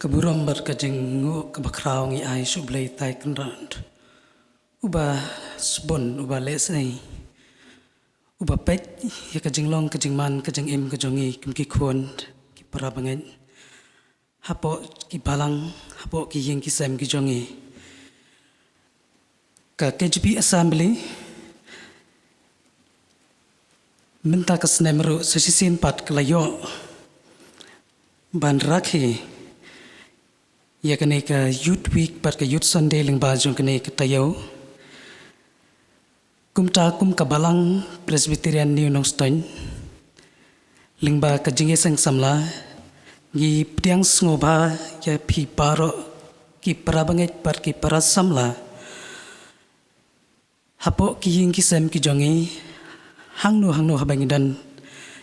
Keburam berkajeng kebakrau ngi ai sublai tai kenrand. Uba sebon uba lesai. Uba pet ya kajeng long kajeng man kajeng im kajongi ki kuon ki parabangen. Hapo ki balang hapo ki yeng ki sem ki jongi. Ka KGP Assembly minta kesnemeru sesisin pat kelayo ban rakhi ya kene ka Youth Week pat ka Youth Sunday ling bajong kene ka tayo kumta kum ka balang Presbyterian New Nongstoin ling ba ka jinge sang samla gi ptiang sngoba ya phi paro ki parabanget pat ki para samla hapo ki ying ki sem ki jongi hangno habangidan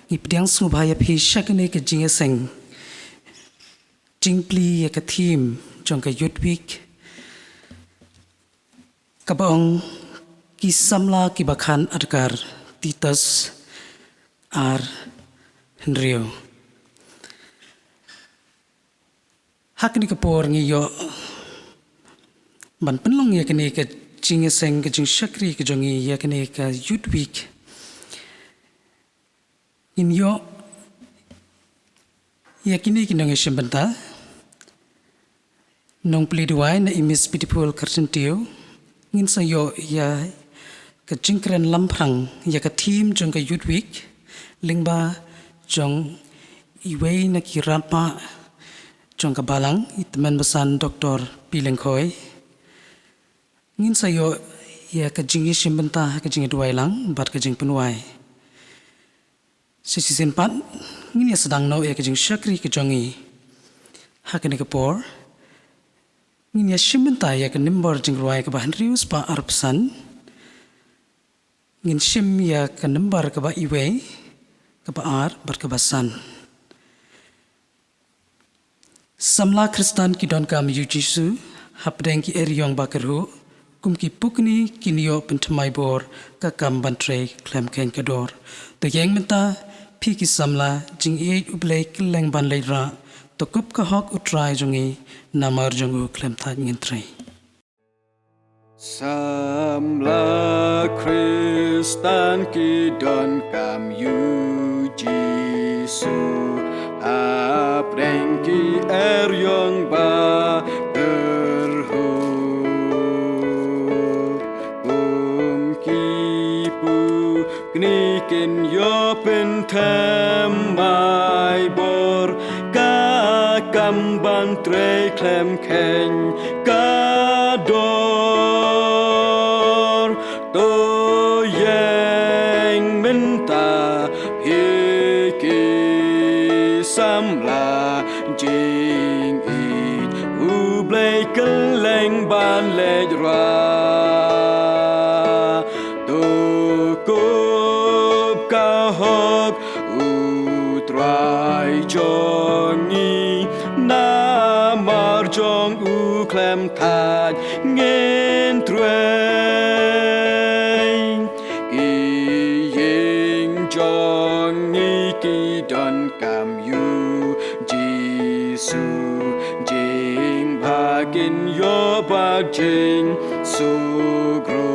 gi ptiang sngoba ya phi shakene ka jinge sang jingpli ya ka theme jong ka Youth Week kabong ki samla ki bakhan adkar Titus R. Henryo hakni kapor ngi yo ban penlong ya kene ka jinge seng ka jing shakri ka jongi ya kene ka Youth Week in yo ya kini kinong isimbenta nong peliduai na imis pitipul karsentiu ngin sayo ya ka jingkren lamprang ya ka team jong ka Youth Week lingba jong iwei na kirapa jong ka balang itman basan Dr. Pilengkhoy ngin sayo ya ka jingi isimbenta ka jingi duai lang bat ka jing penuai sisisin pat ngin ya sedang no ya ka jing syakri ka jongi hakene ka por ngin ya shimbenta ya ka nimbar jing ruai ka bahan rius pa arpsan ngin shim ya ka nimbar ka ba iwe ka ba ar bar ka basan samla kristan ki don kam yu jisu hapdeng ki eryong bakaru kum ki pukni kinio pentamai bor ka kam bantre klem ken kador to yang menta phi ki samla jing e ublei kleng ban leira to kup ka hok utrai jongi namar jongu klem tha ngintrai Samla Kristan ki don kam yu Jisu apreng ki eryong ba gerhu ki pu kniken yo pentem mai bor ka kamban tre klem ken kador to yang menta hiki samla jing it ublei keleng ban lejra to kup kahok utrai jongi namar jong u klem thad ngin trueng ki ying jongi ki don kam yu Jisu jing bagin yo bag jing sugro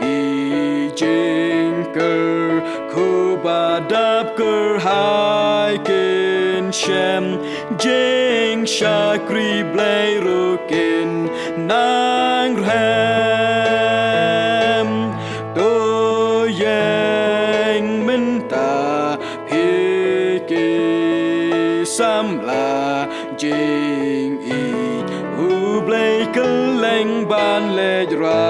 ki jing ker kubadap ker hai kin shem jing shakri blay rukin nang rem to yang menta piki samla jing i ublay keleng ban lejra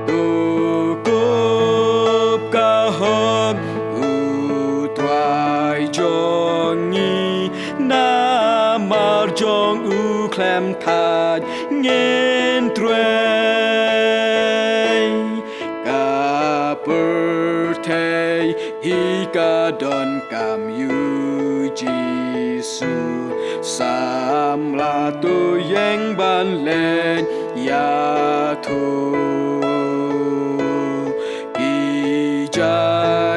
to kup kahok utrai jongi namar jong u klem thad ngin trueng ka pertei hi ka don kam yu Jisu samla tu yang ban len ya tu ija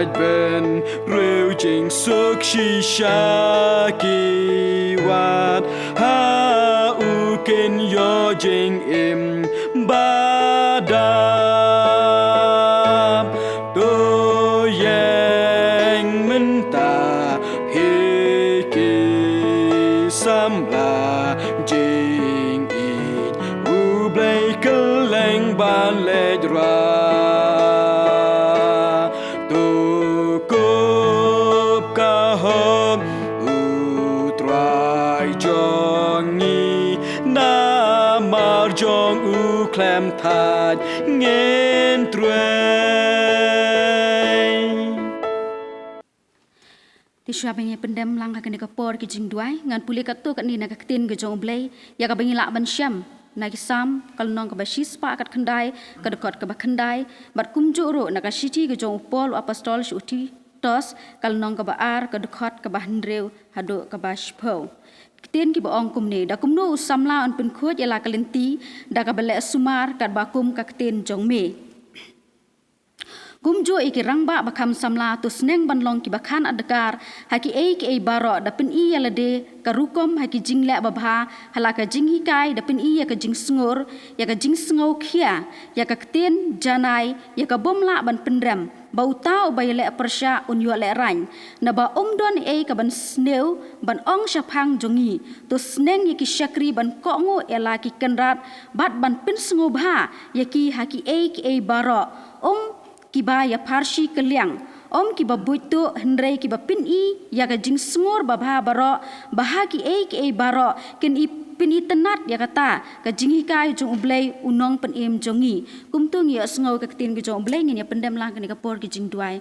ดเป็นเร็วจริงสุขชิชากีวัดหาอูกินโยจริงอิมบาดาตัวแยงมันตาเฮกีสัมลาจริงอีอูเบลกแรงบานเลดราจงอูแคลมทาดเงินตรที่ชาวบ้านยังเป็นเดิมลังกันในกระปอร์กิจงด้วยงานปุลิกัตตัวกันนี่นักตีนกระจงเบลยากระเบงละบันชัมนักซ้ำกัลนองกับบชิสปากัดขันได้กัดกอดกับขันได้บัดคุมจุโรนักชิตีกระจงปอลอัปสตอลชุติทอสกัลนองกับอาร์กัดกอดกับฮันเรวฮัดโดกับบชิเพลเตียนกิบองคุมเนดาคุมโนสัมลาอันเป็นโคตรยาลากลินตีดากาเบลสุมารกัดบาคุมกักเตียนจงเมกุมโจอีกรังบะบักคำสัมลาตุสเนงบันลองกิบักขันอัดการหากิเอบารอดาเป็นอียาลเดกรุกมหากิจิงเละบบาฮลากจิงฮิกายดาเป็นอียากจิงสงอร์ยากจิงสงอเขียยากเตียนจานายยากบอมละบันเป็นเรมบาตาอุบายเละประชาอุนยัวเละรันนบะดอนกับบันสเนวบันองชะพังจงีตุสเนงยากิชักรีบันกองูเอลากิกันรัดบัดบันเป็นสงอบายากิหากิบารอkiba ya parsi keliang kiba buitu hendrai kiba pin I ya ka jing smur babha baro bahagi ki baro ken I pin I tenat ya kata ka jing hikai jong ublai unong pen em jongi kumtung ya sngau ka tin ka jong ublai ngi ya pendam lang ka por ki jing duai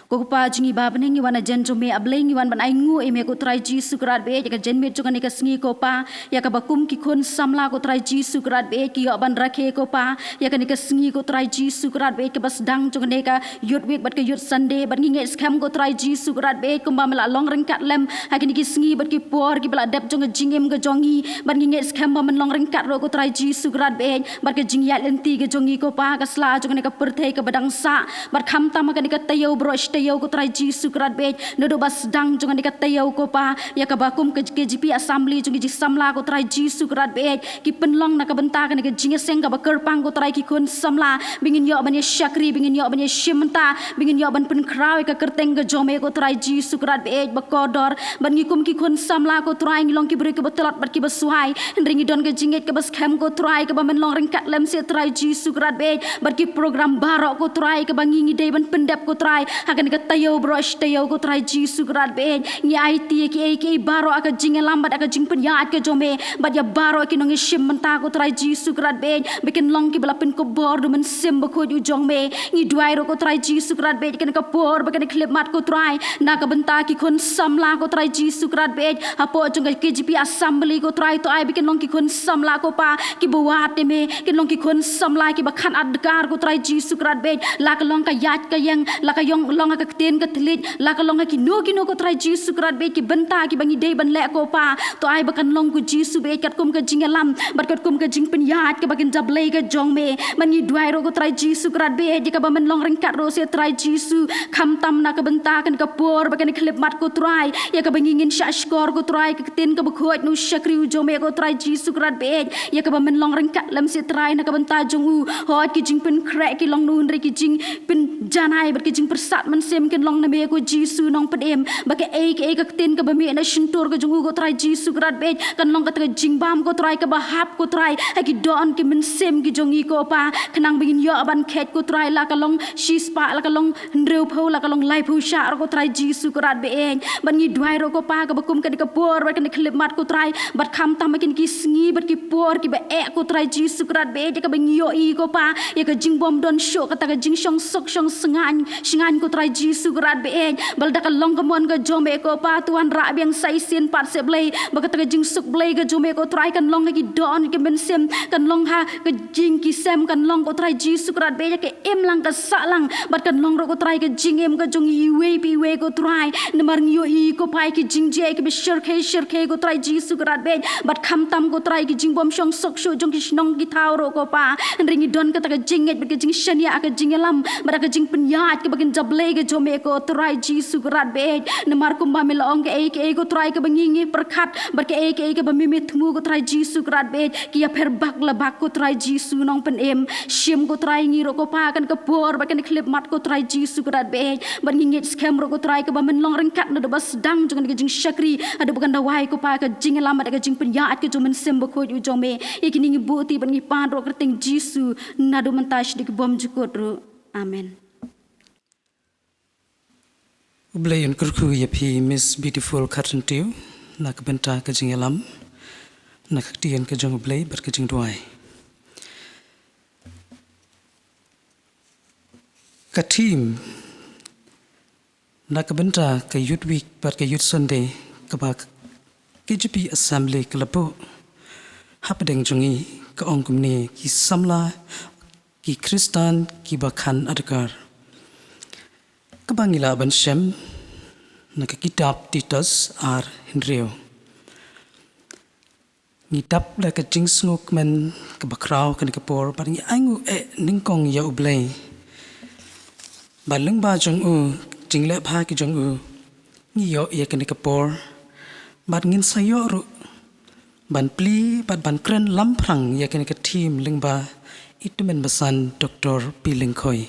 ko pa jingi ba benengi wana jen jome ablai ngi wan ban ai ngu eme ko trai ji sukrat be ya ka jen me jonga ni ka sngi ko pa ya ka bakum ki khon samla ko trai ji sukrat be ki yo ban rakhe ko pa ya ka ni ka sngi ko trai ji sukrat be ka bas dang jonga ne ka yut week bat ka yut sunday ban ngi nge scam ko trai ji sukrat be kumba mala long ring kat lem ha ki ni ki sngi bat ki por ki bala dap jonga jingem ka jongi ban ngi nge scam ba man long ring kat ro ko trai ji sukrat be bat ka jing ya lenti ka jongi ko pa ka sla jonga ne ka perthai ka badang sa bat kham tam ka ni ka tayo bro tayo ko trai ji sukrat be nodo bas dang jonga ni ka tayo ko pa ya ka bakum ke KGP assembly jongi ji samla ko trai ji sukrat be ki penlong na ka benta ka ni ka jing seng ka ba kerpang ko trai ki kon samla bingin yo ban ye shakri bingin yo ban ye shimta bingin yo ban pen kraw ka kerteng ka jome ko trai ji sukrat be ba kodor ban ngi kum ki kon samla ko trai ngi long ki bre ka batelat bat ki basuhai ringi don ka jinget ka bas khem ko trai ka ba men long ring kat lem se trai ji sukrat be bat ki program barok ko trai ka ba ngi dei ban pendap ko trai akan ka tayo brosh tayo ko trai ji sukrat be ngi IT ki baro aka jinge lambat aka jing penyat ka jome bat ya baro ki nong shim menta ko trai ji sukrat be bikin long ki bala pen ko bor du men sim ba ko ju jong me ngi duai ro ko trai ji sukrat be kan ka por ba kan klip mat ko trai na ka benta ki kon samla ko trai ji sukrat be apo jong KGP assembly ko trai to ai bikin long ki kon samla ko pa ki buat me kin long ki kon samla ki ba khan adkar ko trai ji sukrat be la ka long ka yat ka yang la ka yong long ka ten ka tlit la ka long ki no ko trai ji sukrat be ki benta ki bangi dei ban le ko pa to ai ba kan long ko ji su be kat kum ka jing lam bat kat kum ka jing pen yat ka bakin jable ka jong me man ni duai ro ko trai ji sukrat be di ka ba man long ring kat ro se trai ji su kham tam na ka benta kan ka por ba kan klip mat ko trai ya ka bangi ngin sha skor ko trai ka ten ka ba khoj nu shakri u jome ko trai ji sukrat be ya ka ba man long ring kat lam se trai na ka benta jong u hot ki jing pen krek ki long nu ri ki jing pen janai bat ki jing persat man sem ken long na me ko ji su nong pedem ba ke ka ten ka ba me na shintor ka jong u ko trai ji sukrat be kan long ka ta jing bam ko trai ka ba hap ko trai ha ki don ki men sem ki jong i ko pa kanang bingin yo ban khet ko trai la ka long shi spa la ka long ndreu pho la ka long lai phu sha ko trai ji sukrat be en ban ni duai ro ko pa ka ba kum ka ka por ba kan klip mat ko trai bat kham tam kin ki sngi bat ki por ki ba e ko trai ji sukrat be ka ba yo i ko pa ya ka jing bom don sho ka ta ka jing shong sok shong sengan ko trai ji sukrat be en bal da ka long ka mon ka jome ko pa tuan ra biang sai sin pat se blai ba ka ta ka jing suk blai ka jome ko trai kan long ki don ki men sem kan long ha ka jing ki sem kan long ko trai ji sukrat be ya ke em lang ka sa lang bat kan long ro ko trai ka jing em ka jong i we pi we ko trai namar ngyo i ko pai ki jing je ki be shir ke ko trai ji sukrat be bat kham tam ko trai ki jing bom shong sok shu jong ki shnong ki thau ro ko pa ringi don ka ta ka jing et ka jing shania ka jing lam ba ka jing penyat ke bagin jable ke jome ko trai jisu rat be namar ko ba melong ke ko trai ke bangingi perkhat bar ke ba mimit mu ko trai jisu rat be ki ya pher bak la bak ko trai jisu nong pen em shim ko trai ngi ro ko pa kan ka por ba kan klip mat ko trai jisu rat be ban ngi scam ro ko trai ke ba men long rengkat na bas dang jong ke jing shakri ada bukan dawai ko pa ka jing lam ada ka jing penyat ke jomen sem ba ko ju jome ikini ngi buti ban ngi pan ro kerting jisu na do mentas dik bom jukot ro amen. Ublay un kurku yapi Miss Beautiful Kartentiu na kabenta ka jing alam na kaktian ka jong ublay bar ka jing duai. Ka team na kabenta ka youth week bar ka youth Sunday ka ba KGP Assembly Kelabu hapdeng jongi ka ongkumni ki samla ki Kristan ki bakhan adkar. Kabangila ban Shem nakakitab Titus ar Henrio. Ngitap la ka jingsnguk men kabakraw kan kapor parang aingu ningkong ya ublay. Balung ba jong u jingle pha ki jong u ngiyo ya kan kapor bat ngin sayo ru ban pli bat ban kren lamprang ya kan ka team lingba itumen basan Dr. Pilingkoi.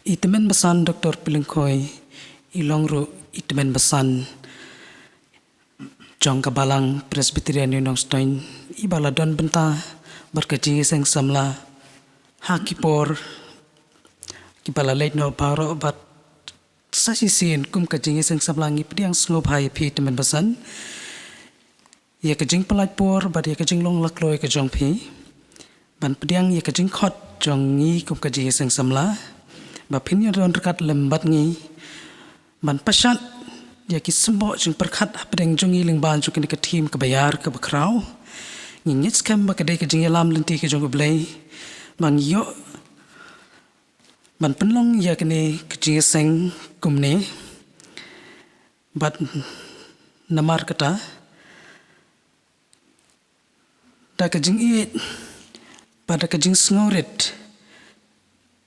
Itemen basan Dr. Pilingkoi ilongru itemen basan jong kabalang Presbyterian Unongstein ibala don benta berkaji seng samla hakipor kibala late no paro bat sasisin kum kaji seng samla ngipdiang sngob hai pi itemen basan ya kajing pelat por bat ya kajing long lakloi ka jong pi ban pediang ya kajing khot jong ngi kum kaji seng samla ba pin ron rekat lembat ngi ban pasat ya ki sembo jing perkhat apdeng jongi ling ban jukin ka team ka bayar ka bakraw ngi ngits kam ba kadai ka jing lam lenti ka jong blai bang yo ban penlong ya kini ka jing seng kumne bat namar kata da ka jing it pada ka jing sngorit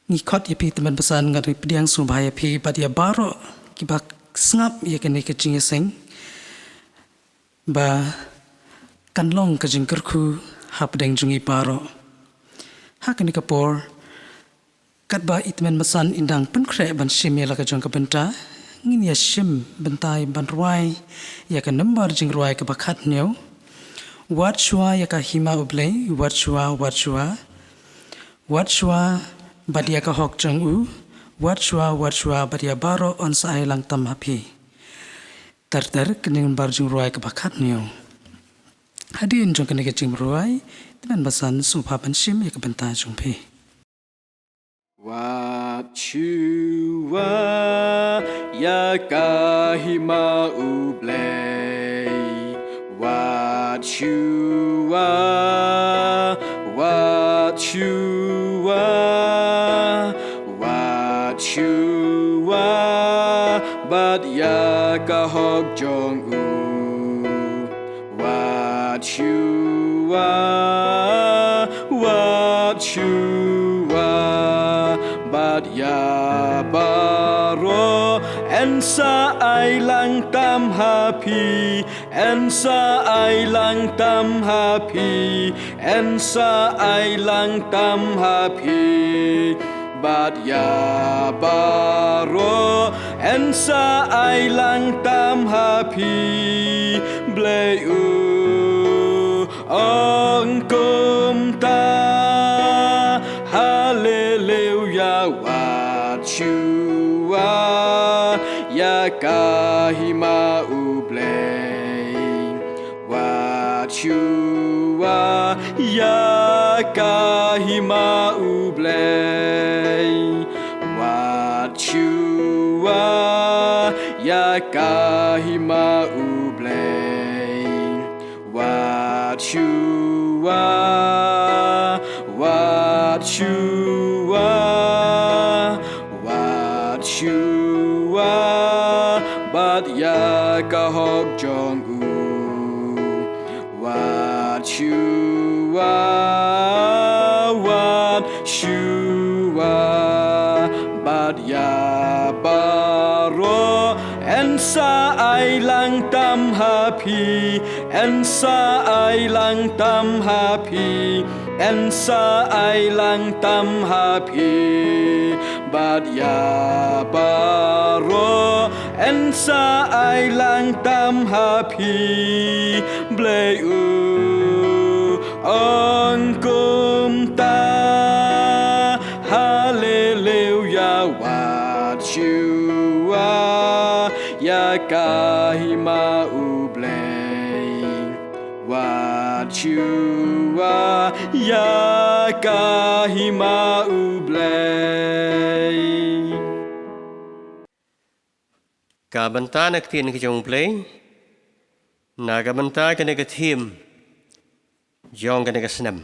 ni khot ya pi teman pesan ngari pediang subhaya pi padia baro kibak snap ya kene ke jing seng ba kanlong ka jing kerku hapdeng jungi baro hakani kapor katba itmen pesan indang penkre ban shim ya la ka jong ka benta ngin ya shim bentai ban ruai ya ka number jing ruai ka bakhat neu wat shwa ya ka hima ublei wat shwa badia ka hok jang u wat shwa badia baro on sai lang tam hapi tar kening bar jing ruai ka bakhat neu hadin jong kene ke jing ruai teman basan supa ban shim ya ka benta jong pe wat shwa ya ka hima ublei wat shwa bat ya ka hok jong u wat shua bat ya baro en sa ai lang tam happy en sa ai lang tam happy en sa ai lang tam happy bat ya baro en sa ai lang tam happy blei u ong kum ta hallelujah wat shua ya kahima u blei wat shua ya kahima u blei wat shua ya kahima u blei wat shua bat ya ka hok jong u wat bad ya baro en sa ai lang tam happy en sa ai lang tam happy en sa ai lang tam happy bad ya baro en sa ai lang tam happy blay on kum ta hallelujah what you are ya kahima ublay what you are ya kahima ublay Kabanta naktin ke jong play na kabanta ke ne tim jong ke ne snam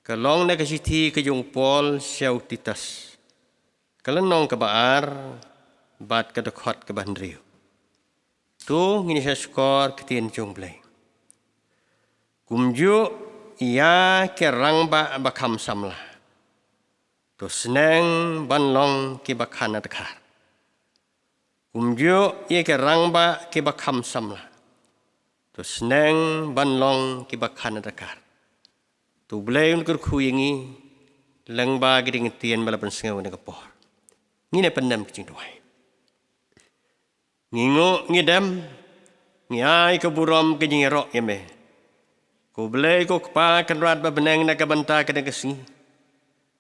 kalong ne ke siti ke jong Paul Titus kalan nong ke baar bat ke dekhot ke bandriu tu ngini sa skor ke tin jong play kumju ia ke rangba bakham samla tu seneng banlong ki bakhan adkhar kumju ia ke rangba ki bakham samla tu seneng banlong ki bakhan adkhar tu blay unkur khuyingi langba giding tien bala pensengau ne kapor ngine pendam kicing doai ngingo ngidam ngiai ke buram ke jingero yeme ko blay ko pa kan rat ba beneng na kabanta ke ne kesi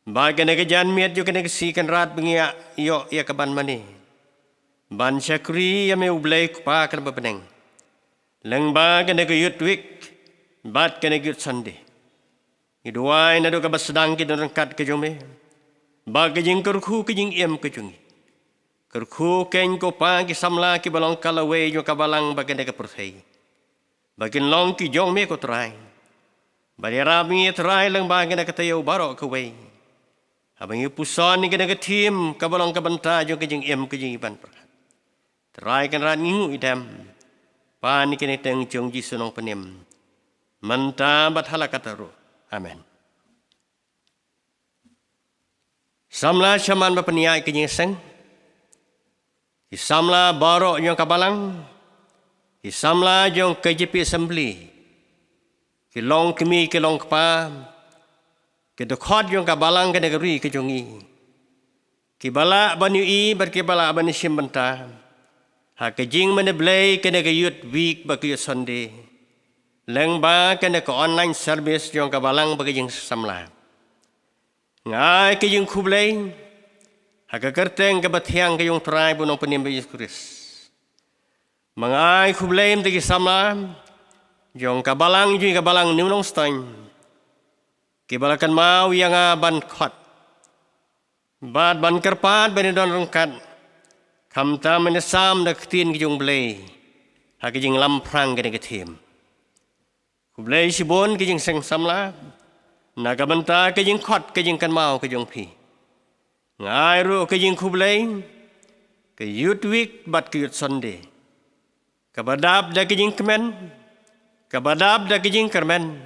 ba ke ne ke jan miet ju ke ne kesi kan rat bengia yo ya kaban mani ban syakri yeme ublay ko pa kan ba beneng langba ke ne ke yut wik bat ke ne yut sande iduai na do ka basdang ki don kat ke jome ba ke jing kerku ke jing em ke jungi kerku ken ko pa ki samla ki balong kalawe yo ka balang ba ke ne ke perthei bakin long ki jong me ko trai bari rami trai lang ba ke ne ke tayo baro ke we abang puson ni ke ne ke tim ka balong ka banta jo ke jing em ke jing ban per trai kan ran ngu idam pa ni ke ne teng jong ji sunong penim manta bat halakataru amen samla shaman ba peniai ke jing seng isamla baro yo ka balang isamla jong KJP Assembly ki long kemi ki long kpa ki dekhot jong ka balang ke negeri ke jongi ki bala banu i ber ki bala bani simbanta ha ke jing mane blay ke nege yut week ba ki Sunday leng ba ke ne ko online service jong ka balang ba ke jing samla ngai ke jing khublay ha ke kerteng ke bathiang ke jong trai bu nong penim Yesus Kristus mangai khublem tegi samla jong kabalang jui kabalang niunong stein kibalakan mau yang ban khot bad ban kerpat ben don rongkat kamta menesam dak tin jong blay ha ke jing lam prang ke ne tim khublay sibon ke jing seng samla na kabanta ke jing khot ke jing kan mau ke jong phi ngai ru ke jing khublay ke youth week bat ke youth Sunday kabadab da kijing kemen kabadab da kijing kermen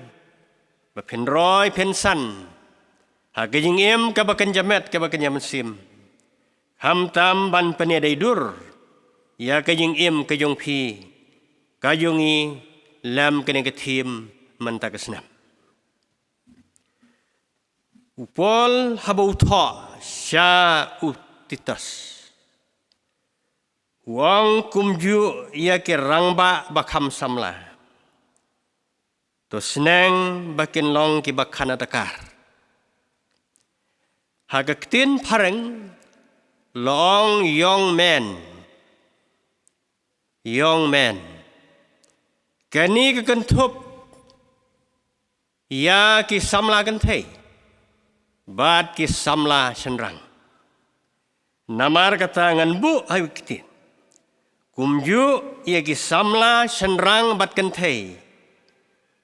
ba pen roy pen san ha kijing em ka bakan jamet ka bakan yamsim ham tam ban pene dai dur ya kijing em ka jong phi ka jongi lam kene ke tim man ta kesnam upol habau tha sha utitas wang kumju ia ke rangba bakham samla to seneng bakin long ki bakhana takar hagaktin pareng long young man kani ke kentup ia ki samla kan thei bat ki samla senrang namar kata ngan bu hai kitin kumju ia ki samla senrang bat kan thei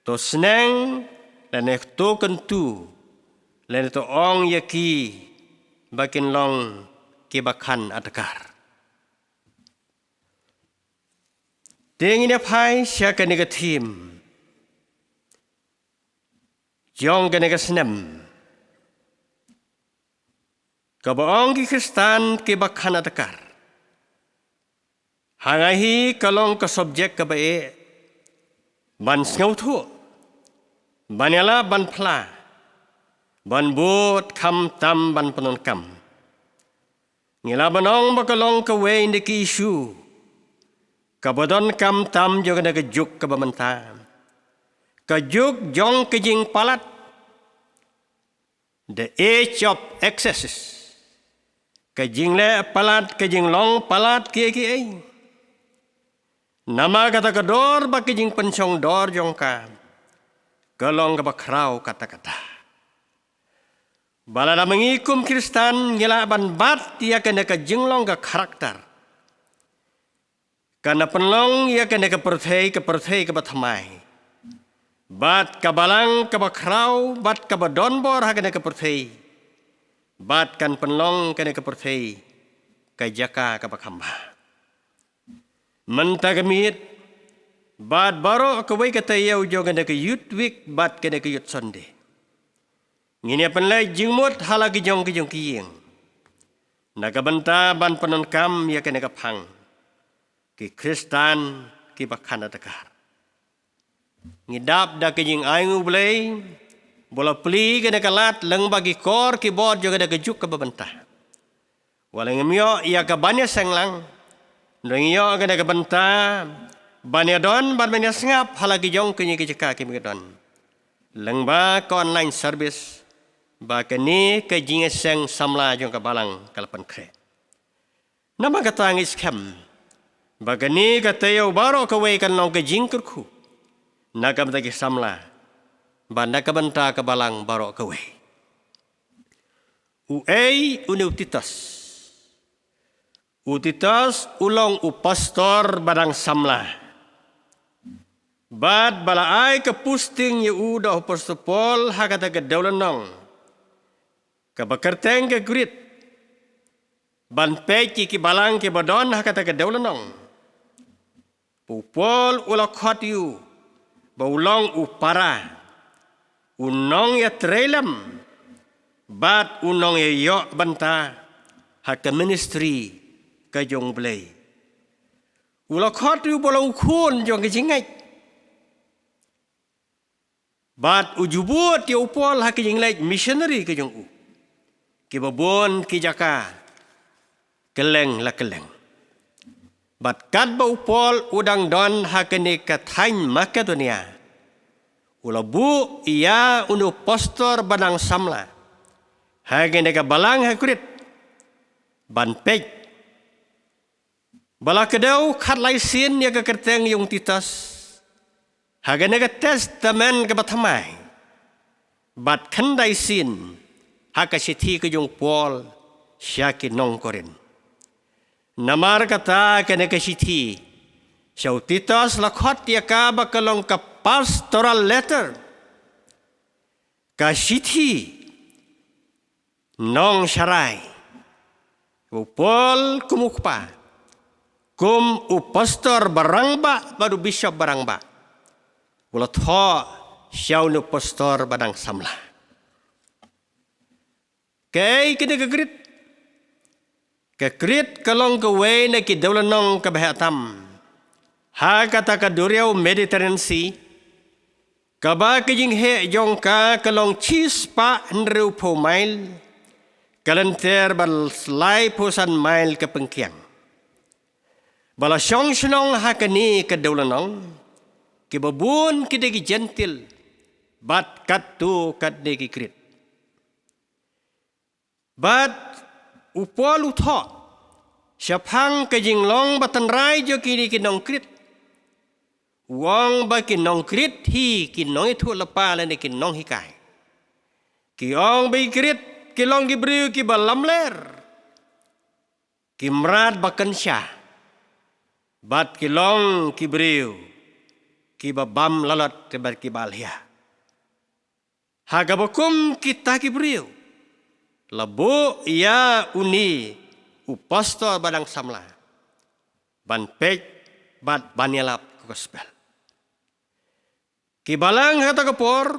to seneng dan to kentu len to ong ia ki bakin long ki bakhan atakar ding ina phai sya ka negatim jong kene kesenem. Kabaong ki Kristan ki bakhana tekar. Hangahi kalong ke subjek kabae ban sngau thu. Banyala ban pla. Ban bot kam tam ban penon kam. Ngila banong bakalong ke we indi ki isu. Kabadon kam tam jo kena kejuk ke bamantam. Kejuk jong kejing palat. The age of excesses. Kejing le palat, kejing long palat kie. Nama kata kedor ba kejing pensong dor jong ka. Kelong ke bakrau kata-kata. Balada mengikum Kristan ngila ban bat ia kena kejing long ke karakter. Karena penlong ia kena ke perthei ke bathamai. Bat kabalang ke bakrau, bat ke badonbor ha kena ke perthei. Bat kan penlong kena ke perthei, ke jaka ke bakhamba. Mentagamit, bat baro ke wei kata yau jo kena ke youth week, bat kena ke youth Sunday. Ngini penlai jingmut halagi jong kiying. Nagabanta ban penon kam ia kena ke pang. Ki Kristan ki bakhana tekar. Ngidap da kejing aingu belai, bola peli kena kalat leng bagi kor ki bod juga da kejuk ke babentah. Walang mio ia ke banyak senglang, nengio kena ke bentah, banyak don ban banyak sengap halagi jong kenyi kejeka ki migdon. Leng ba ke online service, ba keni kejing seng samla jong ke balang kalapan kre. Nama kata ngis kem. Bagani katayo baro kawai kan long ke jingkurku. Nakam tagi samla. Banda kabanta kabalang baro kawai. Uai uniutitas. Utitas ulong upastor badang samla. Bad balaai ke pusting ye udah upastopol hakata ke daulanong. Kabakerteng ke grit. Ban peci ki balang ki badon hakata ke daulanong. Pupol ulakhatiu, baulong upara, unong ya trelem, bat unong ya yok banta, haka ministry kajong belai. Ulakhatiu bolong ukun jong kejingai. Bat ujubut ya upol haka jinglai missionary kajong u. Kibabon kijaka, keleng la keleng. Bat kat ba upol udang don hakene kathain Makedonia. Ulabu ia unu postor banang samla. Hakene ka balang hakurit. Ban pej. Bala kedau kat laisin ya ka kerteng yung titas. Hakene ka testamen ka bathamai. Bat khandai sin hakasiti ka yung pol siya kinong korin. Namar kata kena kesiti. Syautitas lakhot ya ka bakalong ka pastoral letter. Kasiti nong syarai. Upol kumukpa. Kum upastor barangba baru bishop barangba. Ulat ho syaw nu pastor badang samla. Kay kena kegrit. Kekrit kalong kewe na ki daulanong kabahatam. Ha kata kaduriaw Mediterranean Sea. Kaba kejing he jong ka kalong chis pa nrew po mile. Kalanter bal slay po san mile ke pengkiang. Bala syong syong hakani ke daulanong. Kibabun kidegi gentil. Bat katu kadegi krit. Bat upol utho syapang kejing long batan rai jo kini kinong krit wong ba kinong krit hi kinong itu lepa lene kinong hikai kiong ba krit kilong gibriu ki balam ler kimrat bakan syah bat kilong kibriu ki babam lalat tebar ki balhia hagabakum kita kibriu Labu ia uni upastor badang samla. Ban pej bat banyalap gospel. Kibalang hata kapor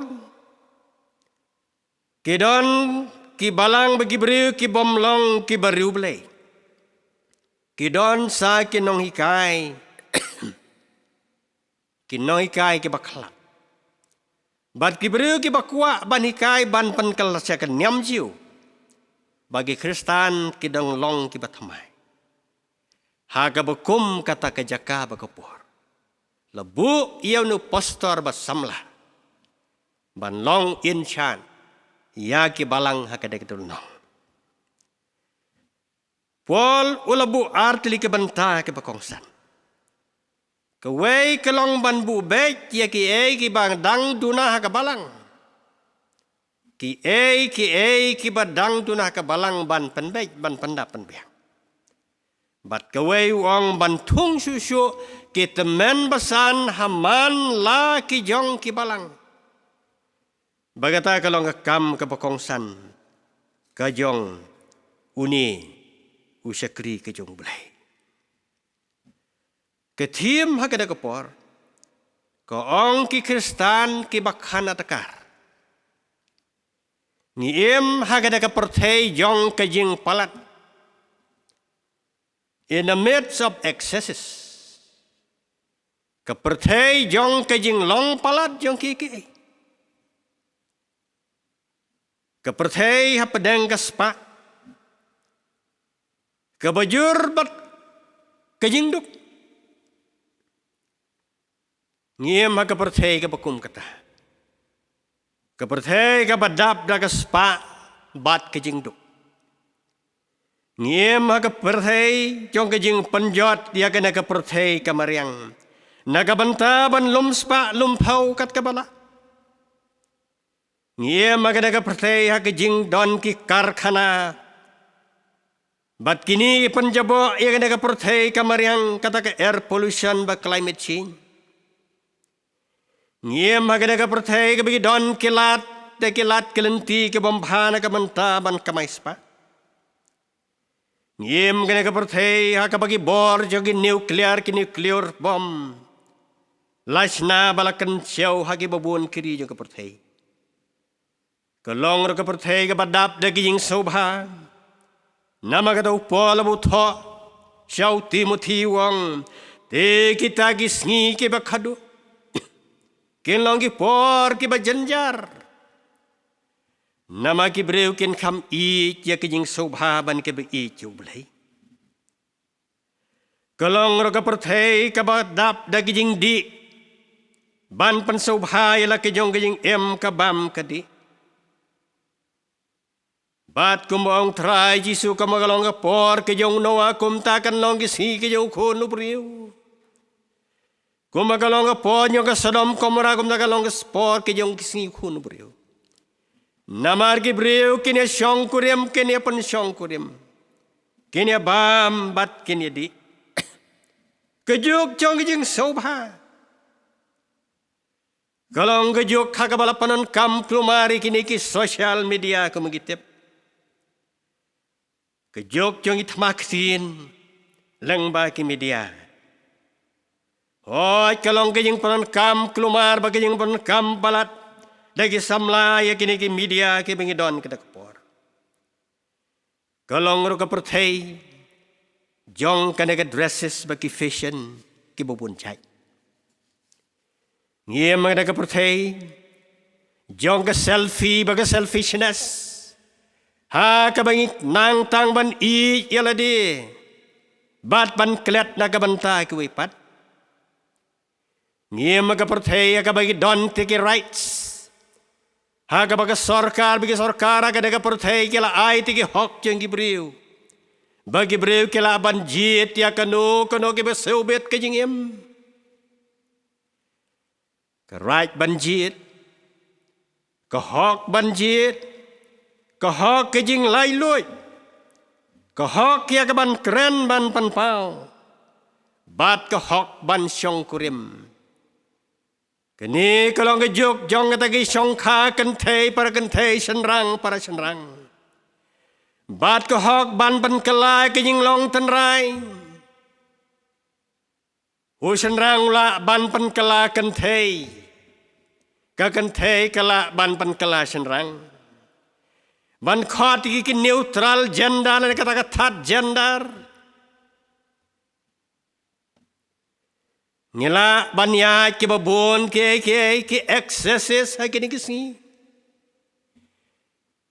Kidon ki balang bagi beriu ki bomlong ki bariu belai. Kidon sa kinong hikai. Kinong hikai ki baklak. Bat ki beriu ki bakwa ban hikai ban penkal siakan nyam jiu. Bagi Kristan kidong long ki batamai. Haga bekum kata kejaka bakapur. Lebu ia nu pastor basamlah. Ban long inchan. Ya ki balang hakada kitulnong. Pol ulabu artili ke benta ke bakongsan. Kewei kelong ban bu bek ya ki bang dang duna haka balang. Ki badang duna haka balang ban penbek ban pendap penbiak. Bat kewei wong ban tung susu ki temen basan haman la ki jong ki balang. Bagata kalau ngekam ke pekongsan kajong uni usakri kajong belai. Ketim hakada kepor kaong ki Kristan ki bakhana takar. Ngiem hakada kepertei jong kajing palat. In the midst of excesses. Kepertei jong kajing long palat jong kiki. Kepertei hapadang kaspa. Kebajur bat kejingduk. Ngiem ha kepertei kebakum kata. Kepertei kabadap da kaspa bat kejingduk. Ngiem ha kepertei jong kejing penjot dia kena kepertei kamariang. Nagabanta ban lumspa lumpau kat kabala. Ngia maganaga pertei hakajing don ki karkhana. Bat kini penjabo ia kanaga pertei kamariang kata ke air pollution ba climate change. Ngia maganaga pertei ke bagi don kilat de kilat kelenti ke bombhana ke menta ban kamaispa. Ngia maganaga pertei hakabagi bor jogi nuklear ki nuclear bom. Lasna balakan siau hagi babun kiri jo ke pertei. Kalong ro kepertei ke badap dagi jing sobha. Nama kata upol abu tho. Syau Timothy wong. Te kita gisngi ke bakhadu. Kinlong ki por ki bajanjar. Nama ki breu kin kam i ya ke jing sobha ban ke be i jublai. Kalong ro kepertei ke badap dagi jing di. Ban pan sobha ya ke jong ke jing em kabam kadi. Bat kumbang try Jisu kamagalong ka por ke jong noa kumtakan long gisi ke jong kuno priu. Kumagalong ka por nyo ka Sodom Gomora kumtakalong ka por ke jong gisi kuno priu. Namar ki priu kini syong kurim kini pan syong kurim. Kini bam bat kini di. Kejuk jong jing sobha. Galong kejuk kakabalapanon kam klumari kini ki social media kumagitip. Kejok jong itmaksin lang ba ki media. Hoy kalong kejing panon kam kelumar ba kejing panon kam balat dagi samla ya kini ki media ki bengidon kita kepor. Kalong ro kapertei jong kanega dresses ba ki fashion ki bobuncay. Ngiem mga kapertei jong ka selfie ba ka selfishness. Ha kabangik nang tang ban i yaladi. Bat ban klet na kabanta kiwipat. Ngiem magapertay kabagi don tiki rights. Ha kabaga sorkar bagi sorkar aga nagapertay kila ay tiki hok jeng gibriu. Bagi briu kila ban jit ya kanu kiba seubet kajingim. Ka right ban jit. Ka hok ban jit. Kahok kejing lai lui. Kahok ya ke ban keren ban pan pau. Bat kahok ban syong kurim. Kini kalau ngejuk jong ngetagi syong ka kentei para kentei senrang para senrang. Bat kahok ban pan kelai kejing long tenrai. Senrang ula ban pan kelai kentei. Ka kentei kelak ban pan kelai senrang. ban khot ki neutral gender dan kata third gender ngila ban ya ki babon ki excesses ha ki si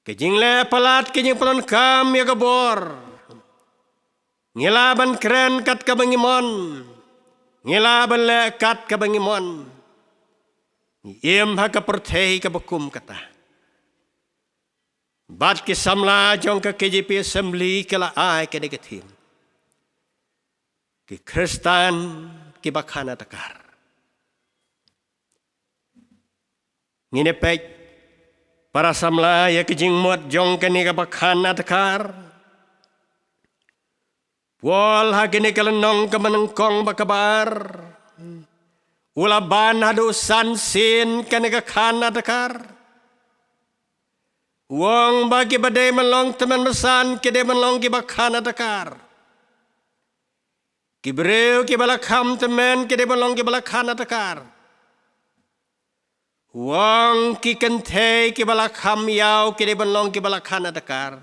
ke jingle palat ke jing pelon kam ya gabor ngila ban keren kat ka bangimon ngila ban le kat ka bangimon yem ha ka perthei ka bakum kata bat ke samla jong ka KJP assembly kala ai ke negatif ke Kristen ke bakhana takar ngine pek para samla ya ke jing mot jong ke ni ka bakhana takar wal ha ke ni kala nong ka manengkong bakabar ulaban hadu sansin ke ni ka khana takar wong bagi badai melong teman besan kede melong ki bakhana takar ki breu ki balakam teman kede melong ki balakhana takar wong ki kenthe ki balakam yau kede melong ki balakhana takar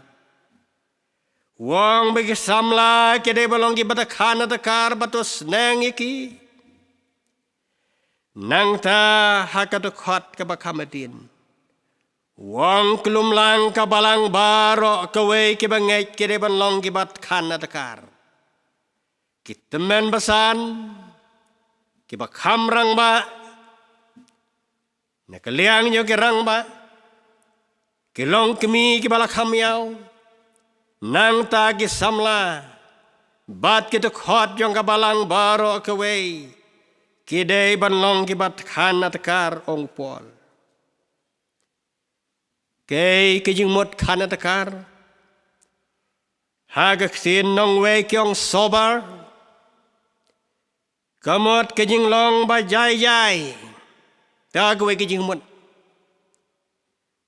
wong bagi samla kede melong ki balakhana takar batus neng iki nang ta hakatu khot ke bakamadin wong kelum lang ka balang baro kawe ki bangai ki de ban long ki bat khana takar ki temen basan ki ba kham rang ba na kaliang nyo ki rang ba ki long kemi ki bala kham yau nang ta ki samla bat ki to khot jong ka balang baro kawe ki de ban long ki bat khana takar ong pol ke jing mot khana takar haga ksin nong we kyong sobar kamot ke jing long ba jai ta we ke jing mot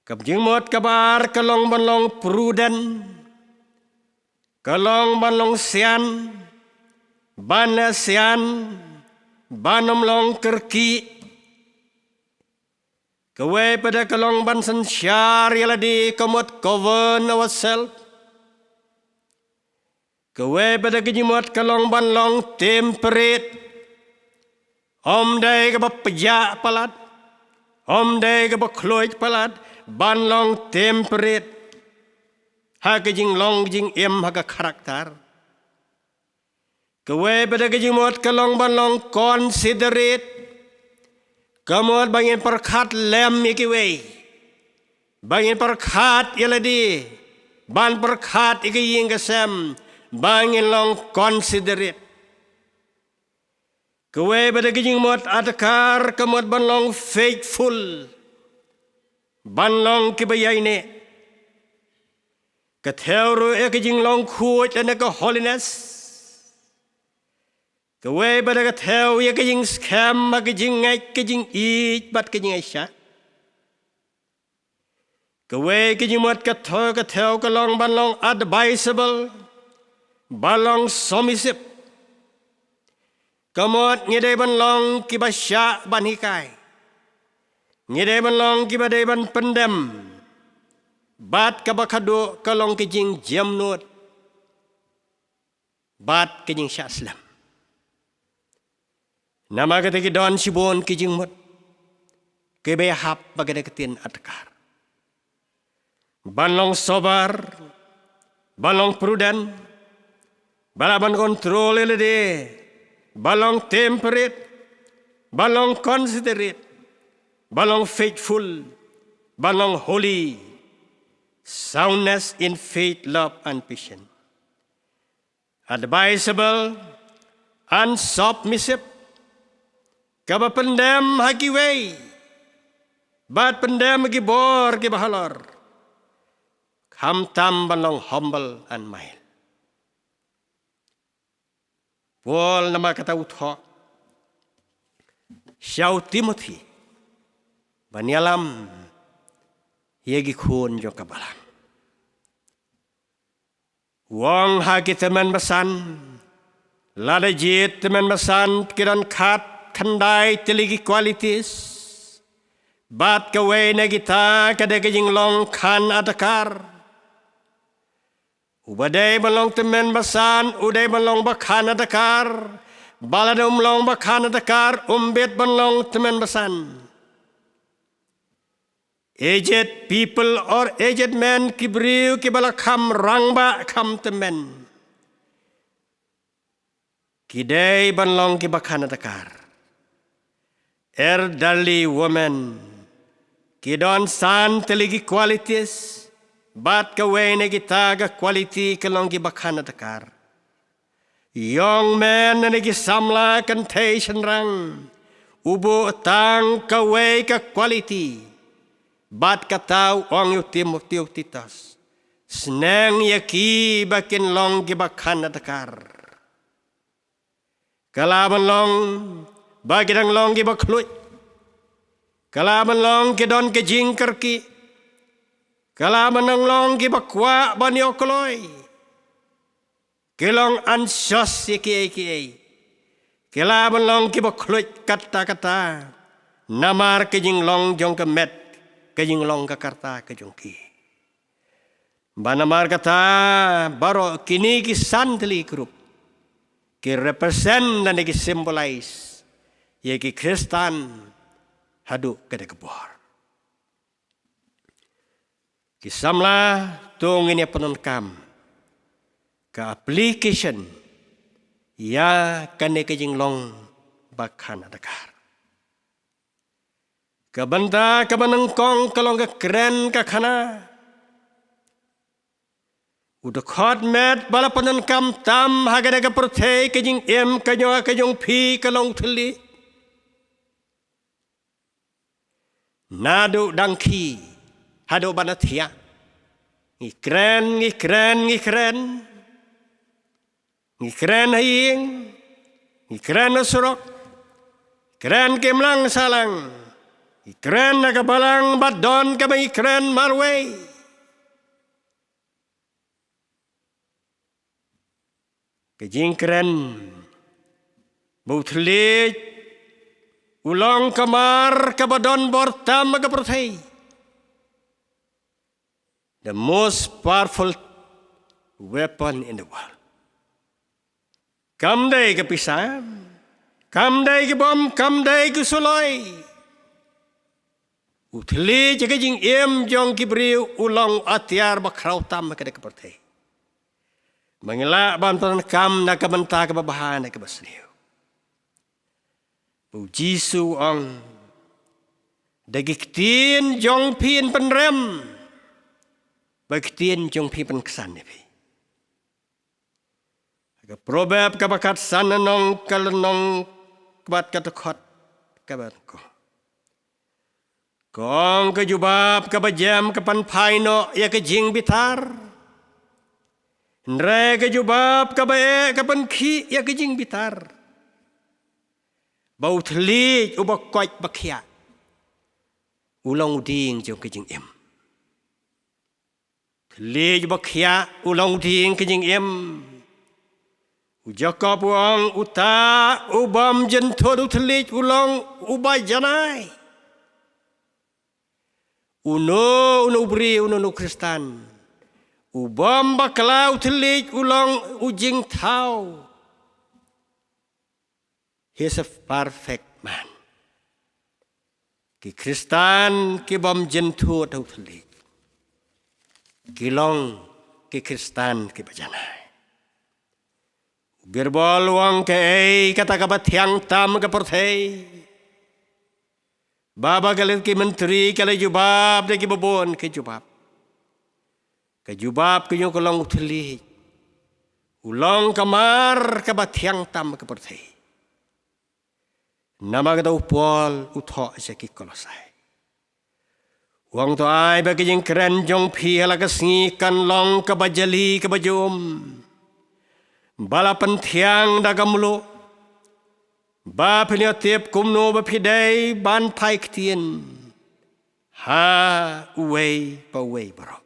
kap jing mot kabar kalong ban long prudent kalong ban long sian ban sian banom long kerki kawe pada kalong bansan syar yaladi kamot govern ourselves. Kawe pada kejimot kalong ban long temperate. Om day ka bapja palat. Om day ka bakloid palat. Ban long temperate. Ha kejing long jing em ha ka karakter. Kawe pada kejimot kalong ban long considerate. Kamot bangin perkhat lem ikiwe. Bangin perkhat yaladi. Ban perkhat iki ying kasem. Bangin long considerate. Kawe pada kijing mot atakar kamot ban long faithful. Ban long kibayay ne. Kathero kijing long kuot and ka holiness. Kawe pada katheu ya kijing scam kijing ngai kijing eat bat kijing aisha. Kawe kijing mot katheu kalong ban long advisable. Balong submissive. Kamot ngide ban long kibasya ban hikai. Ngide ban long kibade ban pendem. Bat kabakado kalong kijing jamnut. Bat kijing syaslam. Nama kata ki don sibon kijing mut. Kebehap bagada ketin atkar. Banlong sobar. Banlong prudent. Balaban kontrol elede. Balong temperate. Balong considerate. Balong faithful. Balong holy. Soundness in faith, love, and patience. Advisable. Unsubmissive. Kaba pendam haki way. Bat pendam haki bor ki bahalor. Hamtam balong humble and mild. Paul nama kata uthok. Syau Timothy. Banyalam. Yegi khun jo kabalang. Wong haki teman besan. Lada jit teman besan kiran khat. Kandai teligi kualitas. Bat kawe na kita kada kajing long kan atakar. Ubadai balong temen basan, udai balong bakhan adakar, baladum long bakhan adakar, umbet balong temen basan. Aged people or aged men kibriu kibala kham rangba kham temen. Kidai balong kibakhan adakar. Elderly woman, kidon san teligi qualities, bat kaway na gitaga quality kalong gibakhan atakar. Young men na nagisamla kantation rang, ubo tang kaway ka quality, bat kataw ong yutim titos, sneng yaki bakin long gibakhan atakar. Kalaban long, bagi dang long gibakluy, kalaban long kidon kejing kerki, kalaban ng long gibakwa banyokloy, kilong ansyos iki, kalaban long gibakluy kata-kata, namar kejing long jong kemet, kejing long kakarta kejong ki. Banamar kata baro kini kisan teli grup, ki represent dan ki symbolize, yaki Kristan hadu kada kebor. Kisamla tung ini penunkam ke application ya kane kejing long bakhan adakar. Kabanta kabanengkong kalong ke keren ka khana. Udah khot met bala penunkam tam hagada ka perthei kejing em kajong phi kalong thli. Nadu dangki hado banatia, ngikren haying, ngikren nasurok, kren kemlang salang, ngikren nagabalang badon kama ngikren marway. Kejing kren, bautlit, ulang kamar kabadon bortam magaperthei. The most powerful weapon in the world. Kamday ke pisam, kamday ke bom, kamday ke suloy. Uthli jaga jing em jong kibriu ulang atiar bakrau tam kada ke perthei. Mangila bantuan kam na kabanta ke babahan na ke basniu. Bu Jisu ang dagiktin jong pin penrem. Bagtien jong pipan kesan ni. Aga probab kabakat sana nong kalenong kabat katakot kabat ko. Kong kajubab kabajam kapan paino ya kejing bitar. Nre kajubab kabae kapan ki ya kejing bitar. Bau thli ubak koit bakia. Ulang uding jong kejing em. Lej bakhya ulang ding kejing em. Ujakap uang uta ubam jentod utlej ulang ubay janay. Uno ubri uno Kristan. Ubam bakla utlej ulang ujing tau. He's a perfect man. Ki Kristan ki bam jentod utlej. Kilong ke Kristan ke bajanai. Birbol wang ke kata kabat yang tam ke perthei. Baba galit ke menteri kala jubab de ke babon ke jubab. Ke jubab ke yung kolong uthli. Ulang kamar kabat yang tam ke perthei. Nama kata upol utho sa ki kolosai. Wang to ay bagi jing keren jong pi halaga singi kan long kabajali kabajum. Bala pentiang dagamlo. Ba pinyo tip kumno ba pidai ban paik tien. Ha uway pa uway barok.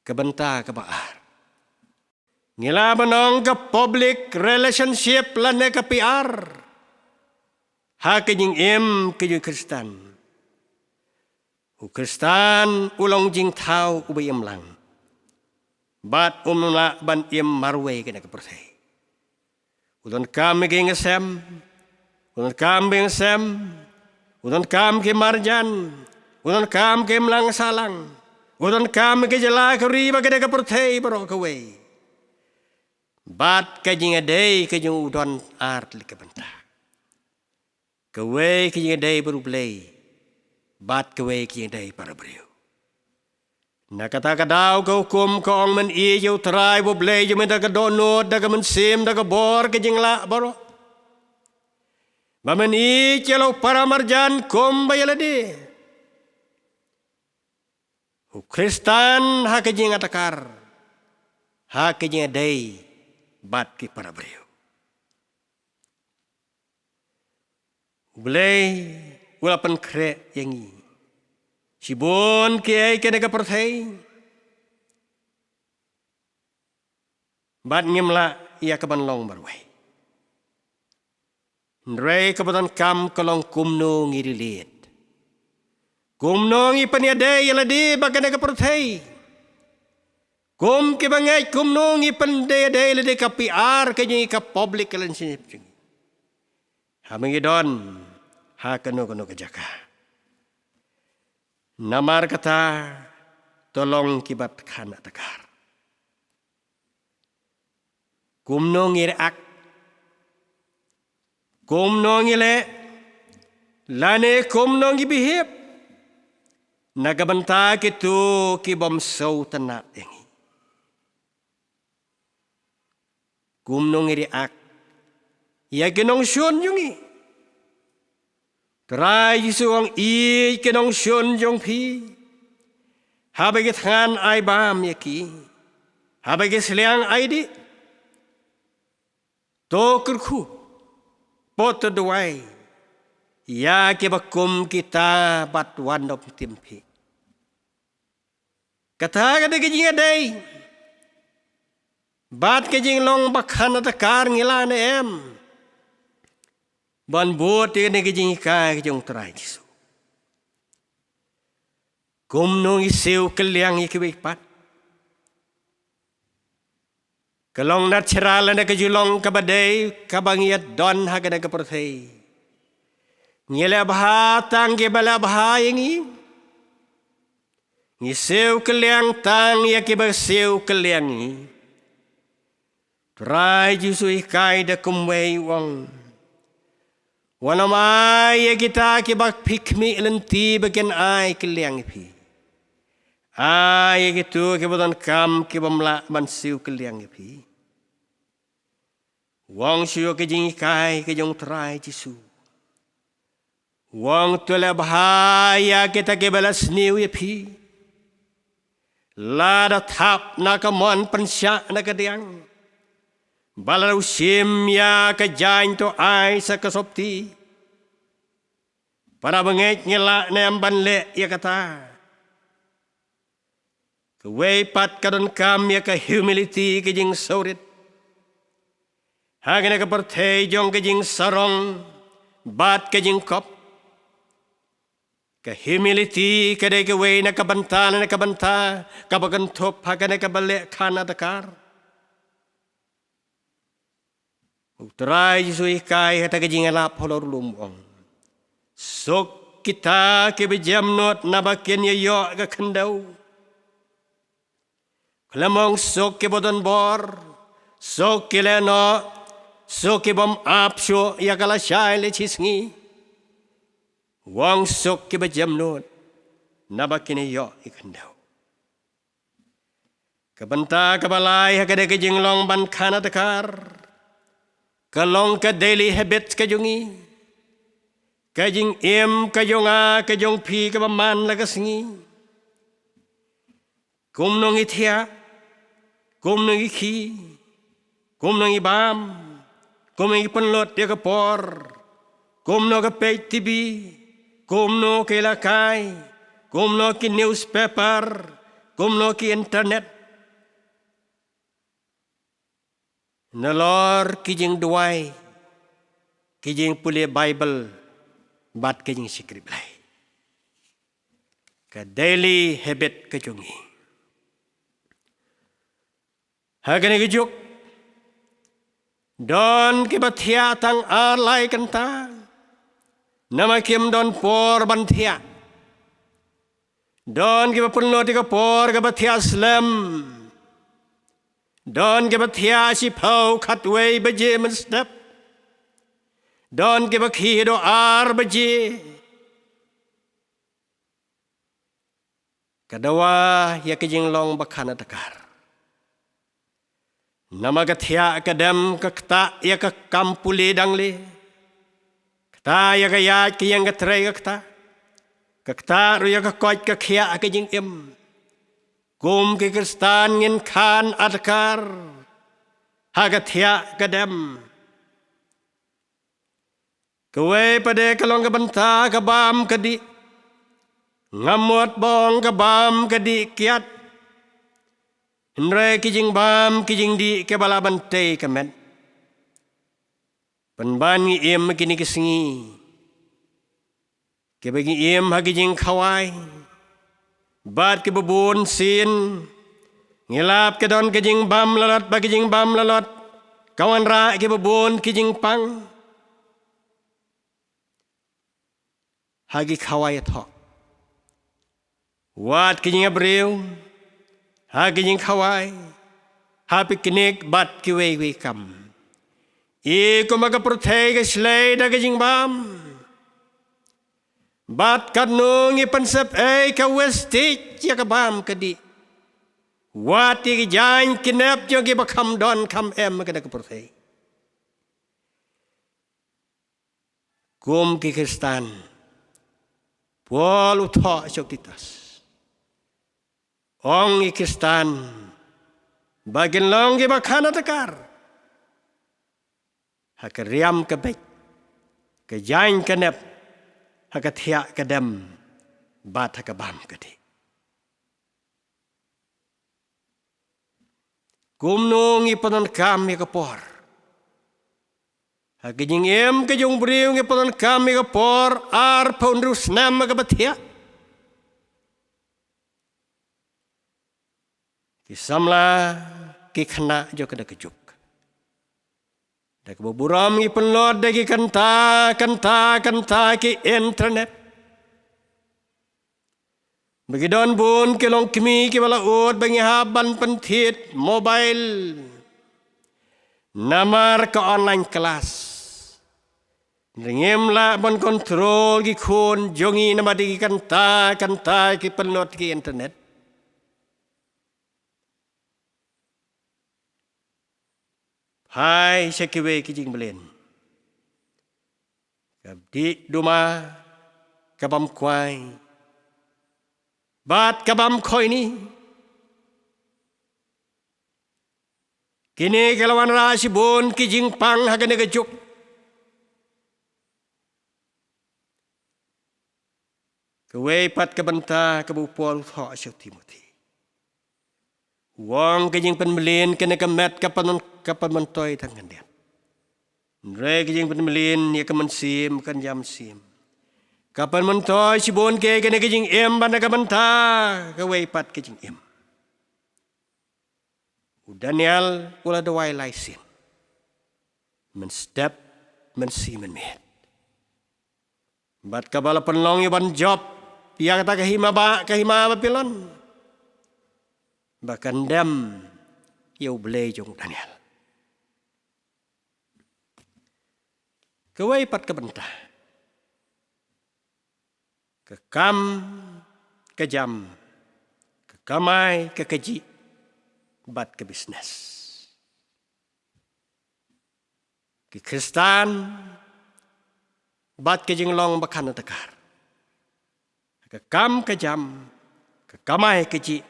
Kabanta kabaar. Ngilaban ka public relationship lane ka PR. Ha kajing em kajing Kristan. Kristan ulang jing tau ubay lang. bat umla ban im marwe kena ke perthei udon kam ke ngesem udon kam beng sem udon kam ke marjan udon kam ke mlang salang udon kam ke jela ke riba kena ke perthei baro ke we bat ke jinga dei ke jung udon art li ke benta ke we ke jinga dei baru play bat ke we ke jinga dei para brio na kata kadau ke hukum ke ong men i jau terai bo play je men da ke donut da ke men sim da ke bor ke jingla baro ba men i celo para marjan kom bayalade Kristan ha ke jinga takar ha ke jinga dei bat ki para brio Blay walapan kre yangi sibon ke kena ke perthei bat ngimla ia ke banlong barwai ndrei ke badan kam kolong kumno ngirilit kumno ngi paniade yala di bagana ke perthei kum ke bangai kumno ngi pande de le ka PR ke ngi ka public relationship hamangi don ha kanu ke jaka namar kata tolong kibat khana takar kumno ngir ak kumno ngile lane kumno ngi bihip nagabanta kitu kibom sau tana engi kumno ngiri ak ya genong syun yungi Trai Yisuang i kenong syun jong pi. Habagit han ay bam yaki. Habagit seliang ay di. Tokurku. Poto duway. Ya kibakum kita batwan of timpi. Kata kata kejing aday. Bat kejing long bakhan atakar ngilane em. Ban buat dia nak jing kai jong terai Yesus. Kumno isiu keliang ikibik pat. Kelong nat cerala nak julong kabadai kabangiat don hagana kaperthei. Ngela bahatang ke bala bahayangi. Ngisiu keliang tang yakibasiu keliangi. Terai Yesus kai da kumwei wong. Wanamai kita kibak pikmi lenti bagian ai keliang pi. Ai gitu kibutan kam kibamla mansiu keliang pi. Wang siu kejing kai kejong terai Yesus. Wang tula bahaya kita kibalas niu pi. Lada tap nakamon pensyak nakadiang. Balau sim ya kejain to ai sa kasopti. Para bengek ngelak nemban le ya kata. Kewei pat kadon kam ya ke humility kejing sorit. Hagana ke perthei jong kejing sarong bat kejing kop. Ke humility kedai kewei na kabanta kabagan top hagana ke balik kana takar. Utrai Yesus kai hata kejing elap holor lumong. Sok kita ke bejamnot nabakin yo ke kendau. Kelamong sok ke bodon bor. Sok ke leno. Sok ke bom apsyo ya kala syai le cisngi. Wang sok ke bejamnot nabakin yo ke kendau. Kebenta kebalai hakade ke jinglong ban kana tekar. Kalong ke daily habits ke jungi. Kajing kajong kajong pi kapaman lagasngi. Kumnong ithia. Kumnong iki. Kumnong ibam. Kumnong ipanlot ya kapor. Kumnong kapay TV. Kumnong kilakay. Kumnong ki newspaper. Kumnong ki internet. Nalor kijing duway. Kijing puli Bible. Bat kijing sikrip lay. Ka daily habit kajungi. Hagan kejuk. Don ke batia tang alai kenta. Nama kim don por bantia. Don ke bapunno tika por ke batia slam. Don ke batia si pau katway baje menstep. Don ke bakhi do ar baje. Kadawa ya kejing long bakana takar. Nama kathia kadam kakta ya ka kampuli dangli. Kta ya ka yaj ki yang katray kakta. Kakta ru ya ka koit ka khia kejing im. Kum ki kristan ngin khan adkar. Hagathia kadam. Kawe pada kalong kabanta kabam kadi. Ngamut bong kabam kadi kiat. Henry kijing bam kijing di ke bala bantai kemet. Penban ngi im kini kesengi. Ke bagi im ha kijing kawai. Bat ke bebun sin. Ngilap ke don kijing bam lalot bagi kijing bam lalot. Kawan ra ke bebun kijing pang. Hagi kawai atok. Wat kijing abriu. Haging kawai, happy kinik bat kiwe kam. Iko magaprotege slay daging bam. Bat kanung ipansap ka westik ya kabam kadi. Wati jain kinep jo gibakam don kam kada kaprotege. Kum ki Kristan. Pol utho syoktitas. Ong Kristan bagin long gi bakana takar hakariam kebek kejain kenep hakathia kadam bat hakabam kadi kumnong ipanon kami kapor hakijing em kejung briung ipanon kami kapor ar pondrus nam kabathia Kisamla ki khana jo kada kejuk. Dak boburam ki penlod dagi kanta ki internet. Bagi don bun ki long kimi ki bala ud bagi haban pentit mobile. Namar ke online kelas. Ringimla bon kontrol ki kun jongi nama dagi kanta ki penlod ki internet. Hai sekiwe kijing belen. Kabdi duma kabam kwai. Bat kabam koi ni. Kini kalawan rasi bon kijing pang hagane kejuk. Kawe pat kabanta kabupol tho syok Timothy. Wong kijing penbelin kena kemet kapan mentoy tangan dia. Re kijing penbelin ya kaman sim kan jam sim. Kapan mentoy si bon ke kena kijing em bana kabanta kawe pat kijing em. Daniel pula dawai laisin. Men step men si men met. Bat kabala penlong iban job ya kata kahima pilon. Bahkan dem yêu blei jong Daniel. Kawai pat kabenta. Kekam, kejam, kekamai, kekeji, bat ke bisnes. Ke Kristan, bat ke jinglong bakan tekar. Kekam, kejam, kekamai, keji,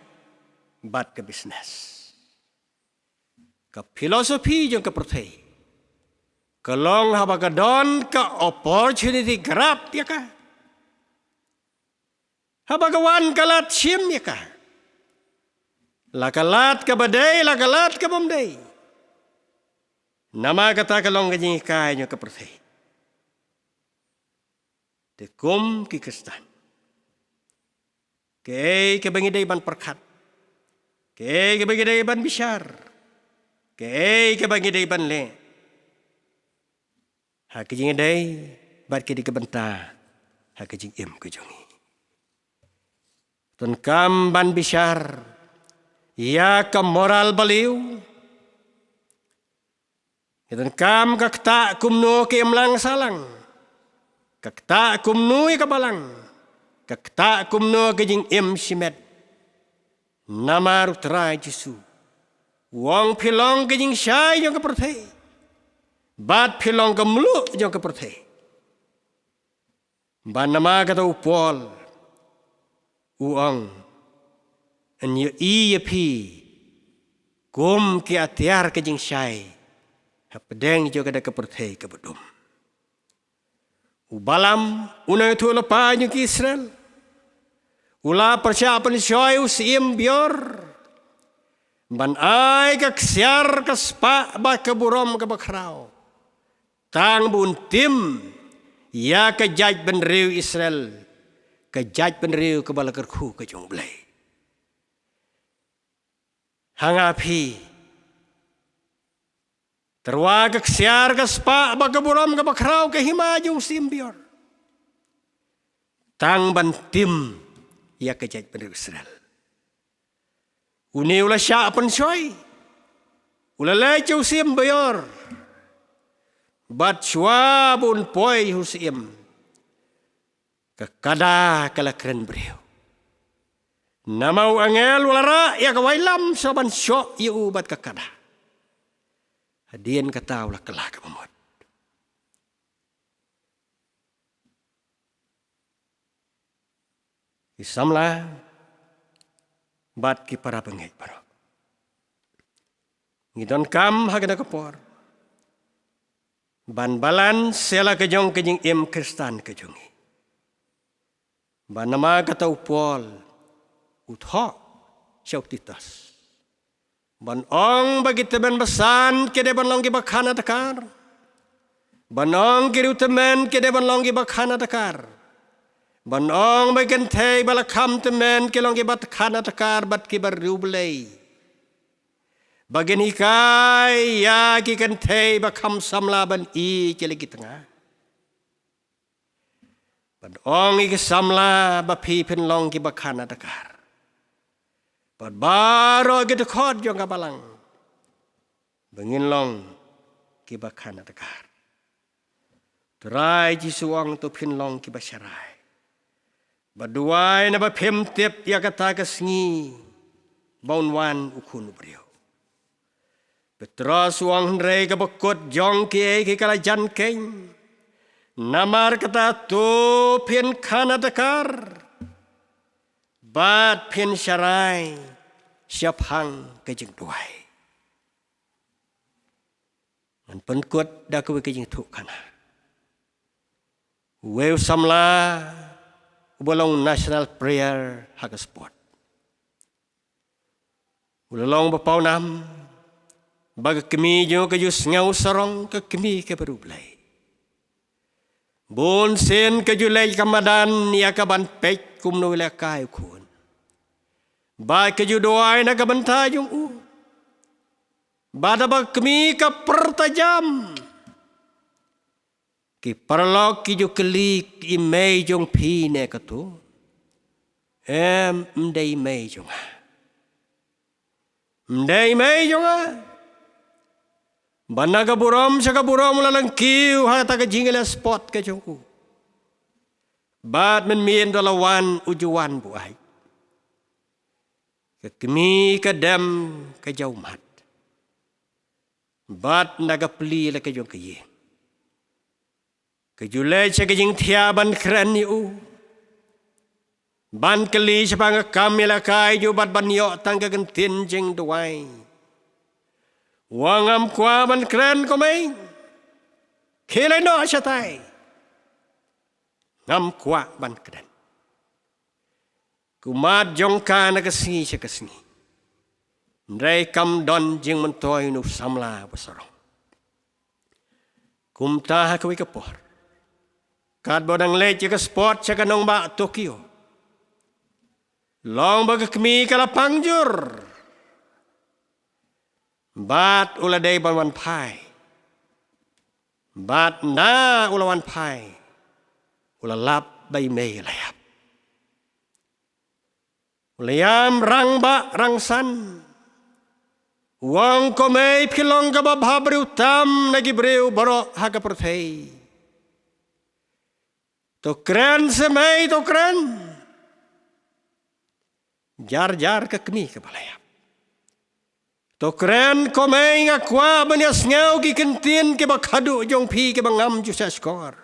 bat ke bisnes. Ke filosofi jong ke pertai. Kelong habagadon ke opportunity grab ya ka. Habagawan kalat sim ya ka. Lakalat ke badai, lakalat ke bomdai. Nama kata kelong ke kai jong ke pertai. Tekum ki Kristan. Ke bangidai ban perkat. Ke bagi ban bisyar. ke bagi day ban le ha ke jing day bat ke di ke benta ha ke jing ke jongi ton kam ban bishar ya ka moral baliu dan kam kakta kumno ke emlang salang kakta kumno ke balang kakta kumno ke jing simet nama rutrai jisu wong pilong ke jing syai jong ke perthei bat pilong ke mulu jong ke perthei ban nama kata upol uang anyo pi kum ke atiar ke jing syai pedeng juga ada keperthei ke bedum. Ubalam unang itu lepas ke Israel. Ula persiapan syoi usim bior. Ban ai ke ksiar ke spa ba ke burom ke bakrau. Tang bun tim ya ke jaj benriu Israel. Ke jaj benriu ke balakerku ke jong blai. Hangapi terwaga ksiar ke spa baga buram ke bakrau ke himajung simbior. Tang bantim ya kejat pada Israel. Uni ula sya pensyoi. Ula lecau simbior. Bat syua bun poi husim. Kekada kala keren beriu. Namau angel ulara ya kawailam saban syok yu bat kekada. Hadian kata ulah kelah ke mamut. Isamlah bat ki para pengait para. Ngidon kam hagada kepor. Ban balan sela kejong kejing Kristan kejongi. Ban nama kata upol uthok syautitas. Ban ong bagi teman besan kede ban longgi bakhana takar. Ban ong kiri teman kede ban longgi bakhana takar. Ban ong bagi kentei balakam teman ke longgi bakhana takar bat ki barubelai. Bagian ikai ya ki kentei bakam samla ban i kelegi tengah. Ban ong iki samla bapi pen longgi bakhana takar. Baru kita kod jong kabalang, bengin long kibakan atakar. Terai jisuang tu pin long kibasyarai. Baduai na bapem tip ya kata kesngi, baunwan ukun beriu. Petra suang hendrai kabakot jong kiai kikalajan keng. Namar kata tu pin kan atakar. Bat pin syarai siap hang kejeng duai. Man penkut dah kewe kejeng tuk kana. Weu samla ubalong national prayer hak sport. Ulalong bapau nam baga kemi jo kejus ngau sarong ke kemi ke berublai. Bon sen kejulai kamadan ya kaban pek kumno wilayah kai kun. Baik kejudoai na kabanta yung bada bag kami ka pertajam. Ki parlok ki jo kelik imay jong pine kato. Mday may jong ha. Mday may jong ha. Bana ka buram sa kaburam lalang kiw hata ka jingala spot ka jong ku. Bad men mien dalawan ujuan buhay. Kami kadam kajau mat. Bat nagapli la kajong kaye. Kajulay sa kajing tiyaban kran yu. Ban kali sa pangakam nila kayo bat banyo tanggagantin jeng duway. Wangam kwa ban kran kumay. Kilay no siya tay. Ngam kwa ban kran. Kumad jong ka nagasingi siya kasingi. Ndray kam don jing mentoy no samla basarong. Kumta kawi kapor. Kad bodang late ka sport siya kanong ba Tokyo. Long baga kami kalapangjur. Bat uladai ban pai. Bat na ulawan pai. Ulalap bai mei layap. Ulayam rang ba rang san. Wang ko mei pilong ka babhabriu tam nagibriu baro haga perthei. To kren semai to kren. Jar ke kemi ke balayap. To kren ko mei ngakwa banyas ngau ki kentin ke bakhadu jong pi ke bangam jusa skor.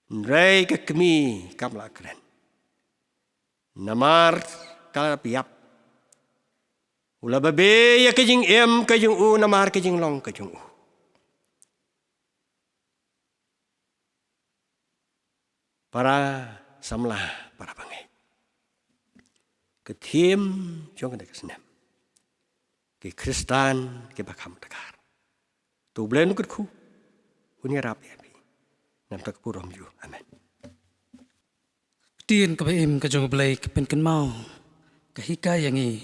Nrei ke kemi kamla kren. Namar kala piap. Ula babe ya ke jing em ke jing u namar ke jing long ke jing u. Para samlah para bangai. Ketim jong ke kesnem. Ke Kristan ke bakam takar. Tu blen ku punya rap ya bi. Nam tak purom ju. Amen. Tien ka em ka jong blai ka pen kan mau. Ka hika yang i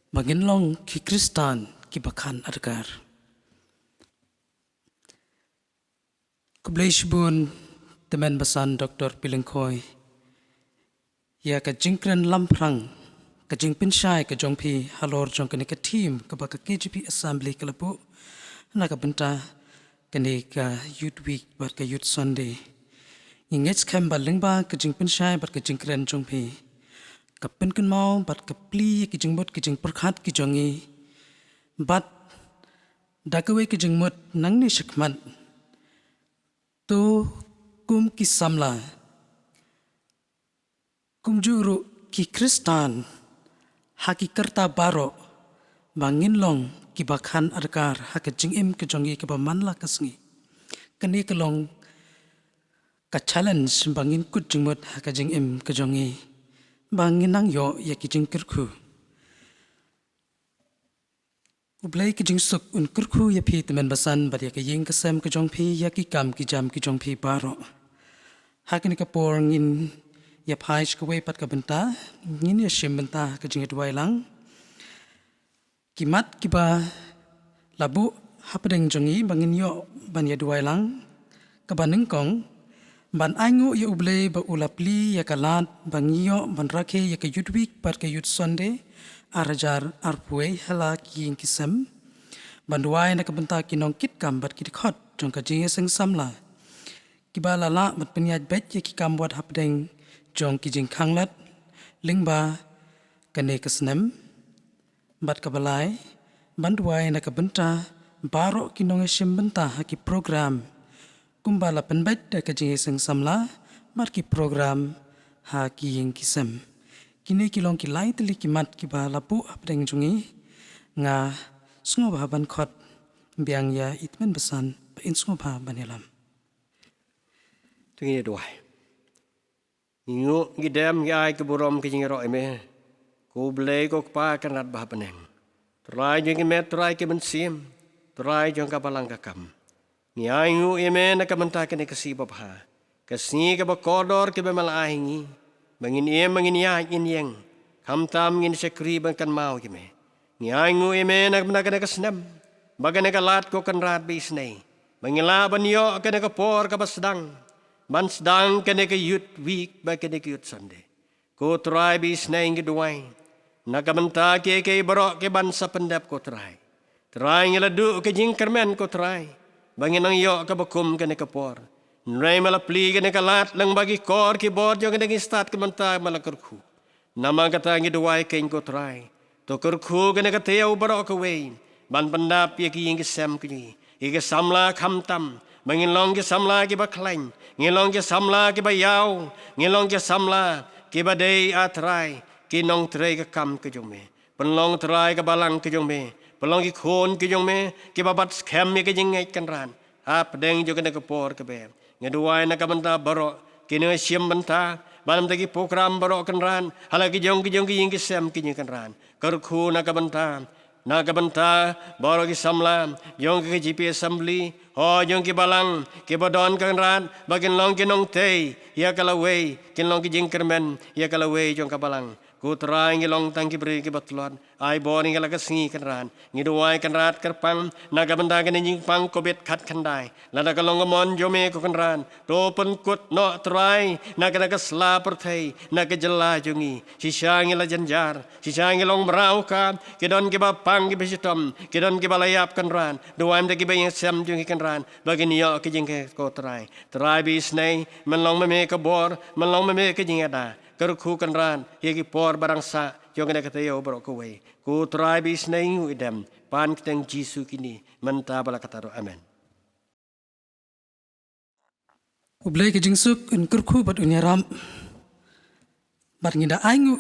bangin long ki Kristan ki bakhan adgar. Ka blai shbun teman basan Dr. Pilengkoi. Ya ka jingkren lamprang ka jingpin syai ka jong pi halor jong ka ni ka team ka ba ka KGP Assembly ka lapu na ka benta ka ni ka Youth Week ba ka Youth Sunday. Ingets kem ba lingba ka jingpin syai ba ka jingkren jong pi ka pen kan mau ba ka pli ki jingbot ki jing perkhat ki jongi bat dakawe ki jingmot nang ni shikmat to kum ki samla kumjuru ki Kristan haki kerta baro bangin long ki bakhan adkar haka jingim ke jongi ke bamanla kasngi kani kelong ka challenge bangin kut jingmot haka jingim ke jongi bangin nang yo ya ki jing kirku ublai ki jing suk un kirku ya pi temen basan bar ya ke ying kesem ke jong pi ya ki kam ki jam ki jong pi baro haka ni ka por ngin ya pais ke we pat ka benta ngin ya shim benta ka jing dwai lang kimat kiba labu hapdeng jongi bangin yo ban ya dwai lang ka baneng kong ban aingu ya uble ba ulapli ya kalat bangiyo ban rakhe ya ka Youth Week pat ka Youth Sunday arajar arpuei hala ki ing kisem ban dwai na ka benta kinong kit kam bat ki khot jong ka jing seng samla kiba lala bat penyaj bet ya ki kam wat hapdeng jong ki jing khanglat lingba kane kesnem bat kabalai banduai na kabenta baro kinong esim benta haki program kumbala penbet da ka jing seng samla mar ki program haki ying kisem kini kilong ki lai tili kimat ki ba lapu apdeng jungi nga sngo ba ban khot biang ya itmen besan in sngo ba banelam Tungi duai. Ingu gidam yai ke burom ke jing ro eme. Ko blei ko pa kan rat bah peneng. Trai jing me trai ke bensim. Trai jong ka balang ka kam. Ngai ngu eme na ka menta ke ne kesi babha. Kesi ke ba kodor ke ba malaingi. Bangin bangin ya in yeng. Kam tam ngin sekri bang kan mau ke me. Ngai ngu eme na ka ne kesnam. Bagan ka lat ko kan rat bis nei. Bangila ban yo ke ne ka por ka basdang. Man sedang kene ke Youth Week ba kene ke Youth Sunday. Ko try bis na ingi duway. Nakamanta ke baro ke bansa pendap ko try. Try ngeladu ke jing kermen ko try. Bangin ang yo ka bakum kene ke por. Nray malapli kene ke lat lang bagi kor ki bod yo kene ke start ke manta malakurku. Nama kata ngi duway ke ko try. To kurku kene ke teo baro ke way. Ban pendap ye ki ingi sem ki. Ike samla kamtam. Bangin long ke samla ke baklain. Ngilong ke samla ke bayau, ngilong ke samla ke badai atrai, ke nong trai ke kam ke jome, penlong trai ke balang ke jome, penlong ke khon ke jome, ke babat scam ke jengai kan ran, ap deng juga nak por ke be, ngeduai nak benta baro, ke ne siam benta, balam tagi program baro kan ran, halagi jong ke ying ke sem ke kan ran, kerku nak benta. Nakabenta, baro ki samla, yong ki GP Assembly, ho yong ki balang, ki bodon kan ran, bagin long ki nong tei, ya kalaway, kin long ki jingkermen, ya kalaway yong kabalang. ku terai ngilong tangki beri ki batlon ai boni ngala ka singi kan ran ngiduai kan rat kerpang naga benda kan jing pang kobet khat khandai lada ka long mon jome ko kan ran to pen kut no terai naga ka sla perthai naga jela jungi sisangi la janjar sisangi long merau ka kedon ki ba pang ki bisitom kedon ki balayap kan ran duam de ki ba yang sam jungi kan ran bagi niyo ki jing ko terai bis nei menlong me ka bor menlong me ka jing ada kerku kan ran yegi por barang sa jong kena kata yo bro kowe ku try bis nei idam pan keteng Jisu kini menta bala kata ro amen Ublay ke jingsuk un kerku bat unyaram bar nginda aingu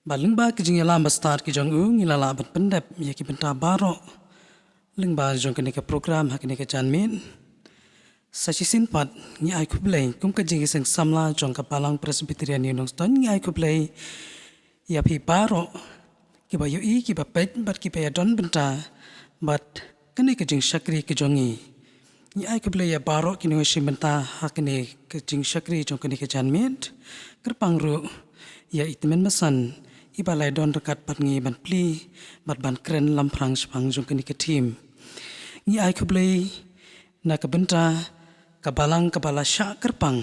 balingba ke jing yalam bastar ki jong ngilala bat pendep ye ki benta baro lingba jong kene ke program hakene ke janmin Sachisin pat ni ai kublay kum ka jing iseng samla jong ka palang presbyterian ni nongton ni ai kublay ya pi baro ki ba yu ki ba pet bat ki pe don benta bat kene ke jing shakri ke jongi ni ai kublay ya baro ki no shim benta hakene ke jing shakri jong kene ke janmit kerpang ru ya itmen masan ibalai don rekat pat ngi ban pli bat ban kren lamprang spang jong kene ke team ni ai kublay na kabenta kabalang kabala sya kerpang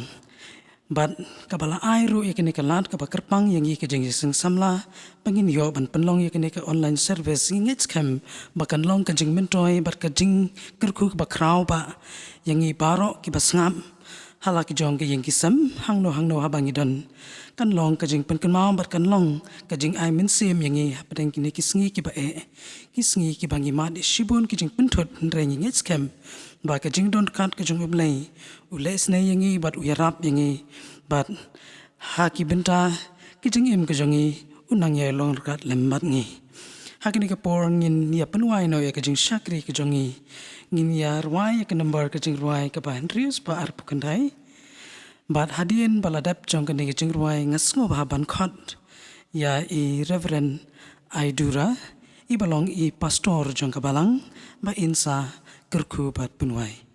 bat kabala airu yakini kalat kaba kerpang yang iki jeng sing samla pangin yo ban penlong yakini ka online service ngits kam bakan long ka jeng mentoy bat ka jeng kerku ba kraw ba yang i baro ki basngam halaki jong ke yang kisam hangno habangi don kan long ka jeng pen mau bat kan long ka jeng ai min sim yang i padang kini kisngi ki ba kisngi ki bangi ma de shibun ki jeng pentot ndreng ngits kam ba ka jing don kat ka jong ublay ules na yangi bat uyarap yangi bat haki benta ki jing im ka jongi unang ya long kat lembat ngi hakini ka por ngin ya penwai no ya ka jing shakri ka jongi ngin ya rwai ka number ka jing rwai ka ba Andrews ba ar pukandai bat hadien baladap jong ka ni ka jing rwai ngasngo ba ban khot ya i Reverend Aidura i balong i pastor jong ka balang ba insa kerku bat penwai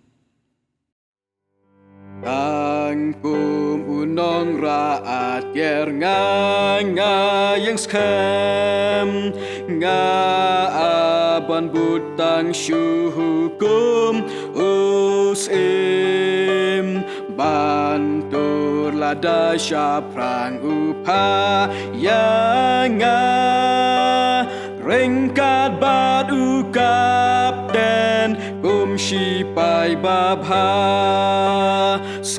Angkum unong raat yer nga yang skam nga aban butang syuhukum usim bantur lada syaprang upa yang rengkat bat ukap dan kumsipai babha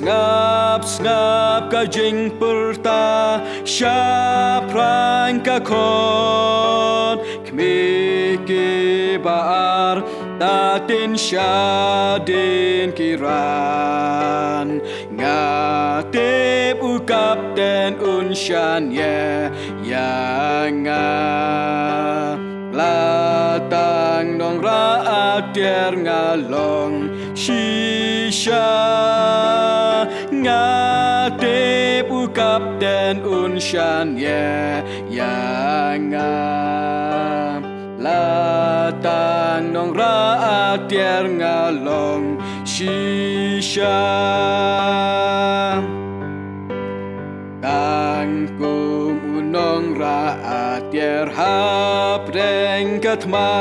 Ngap ka jing perta syaprang ka kon kmiki baar tatin syadin kiran ngatip ukap den unsyan yang latang nong raat der ngalong shisha ngatip ukap den unsyan yang latang nong raat der ngalong shisha kangkum unong raat der hap reng katma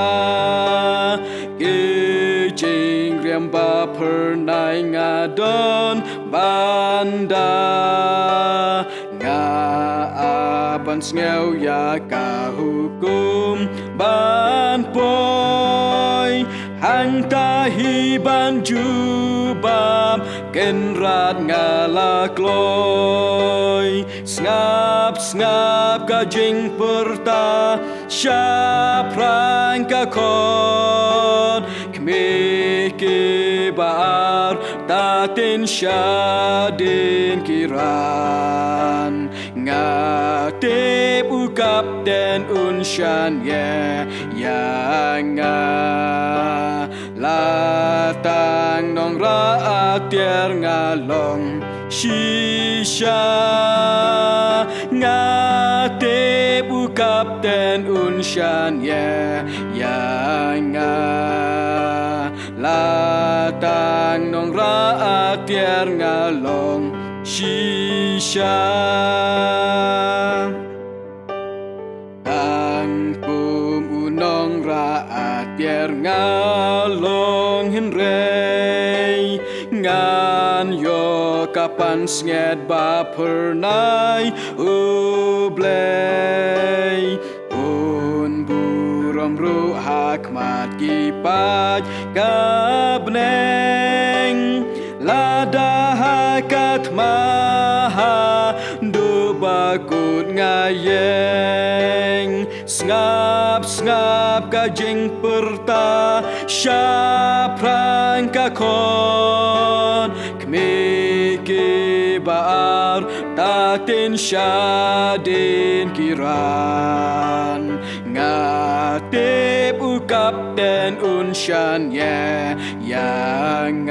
kijing riamba pernai ngadon banda nga aban sngew ya kahukum ban poi hang tahi ban jubam kenrat ngalakloy ngap ka jing perta syaprang ka kon kmiki baar tatin syadin kiran ngatip ukap den unsyan yang latang nong raat der ngalong shisha ngatip ukap den unsyan yang latang nong raat der ngalong shisha hin rei ngan yo kapan snget ba pernai ublei un buram ru hakmat kipat kabneng lada hakat maha du bakut ngayeng Ngap ka jing perta Syaprang ka kon Kmiki baar Tatin syadin kiran Ngatip ukap den unsyan yang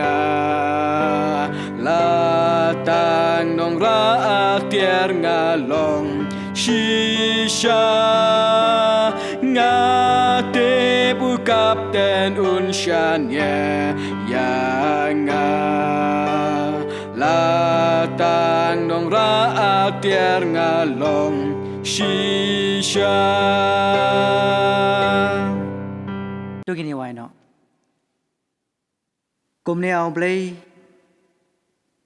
latang nong raak tiar ngalong Shisha ngate bukap den unsyan yang latang nong raak tiar ngalong Shisha Tôi gini wai no. Kum ne au blay.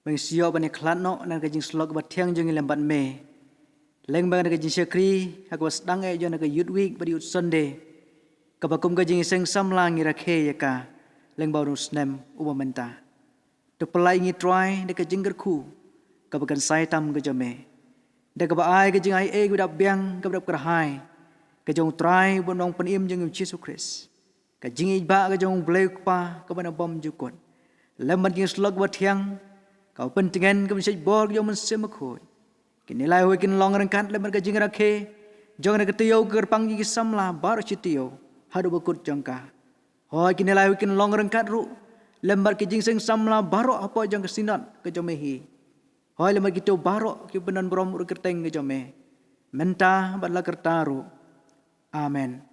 Bang siyo bani klat no nan kajing slok bat tiang jeng lembat me. Leng bang kajing syakri hak was dang e jo na ka youth week badi youth Sunday. Kabakum kajing seng samlang ira khe yaka. Leng bau nus nem umamenta. To pelai ngi try de kajing gerku. Kabakan sai tam ka jame. De ka ba ai kajing ai e gudap biang ka dap kerhai. Kajong try bonong penim jeng Jesus Christ. Kajing iba kajong blay pa ka bana bom jukot. Lembat ngi slok bat tiang kau pentingan kau mesti bor kau mesti makoi. Kini lai hui kini long rengkat lembar kajing rakhe. Jangan nak tiaw kerpang jiki samla baru citiaw. Hadu bakut jangka. Hoi kini lai hui kini long rengkat ru. Lembar kajing seng samla baru apa jang kesinat ke jomehi. Hoi lembar kita baru ke benan berom ru kerteng ke jome. Menta batla kertaru. Amen.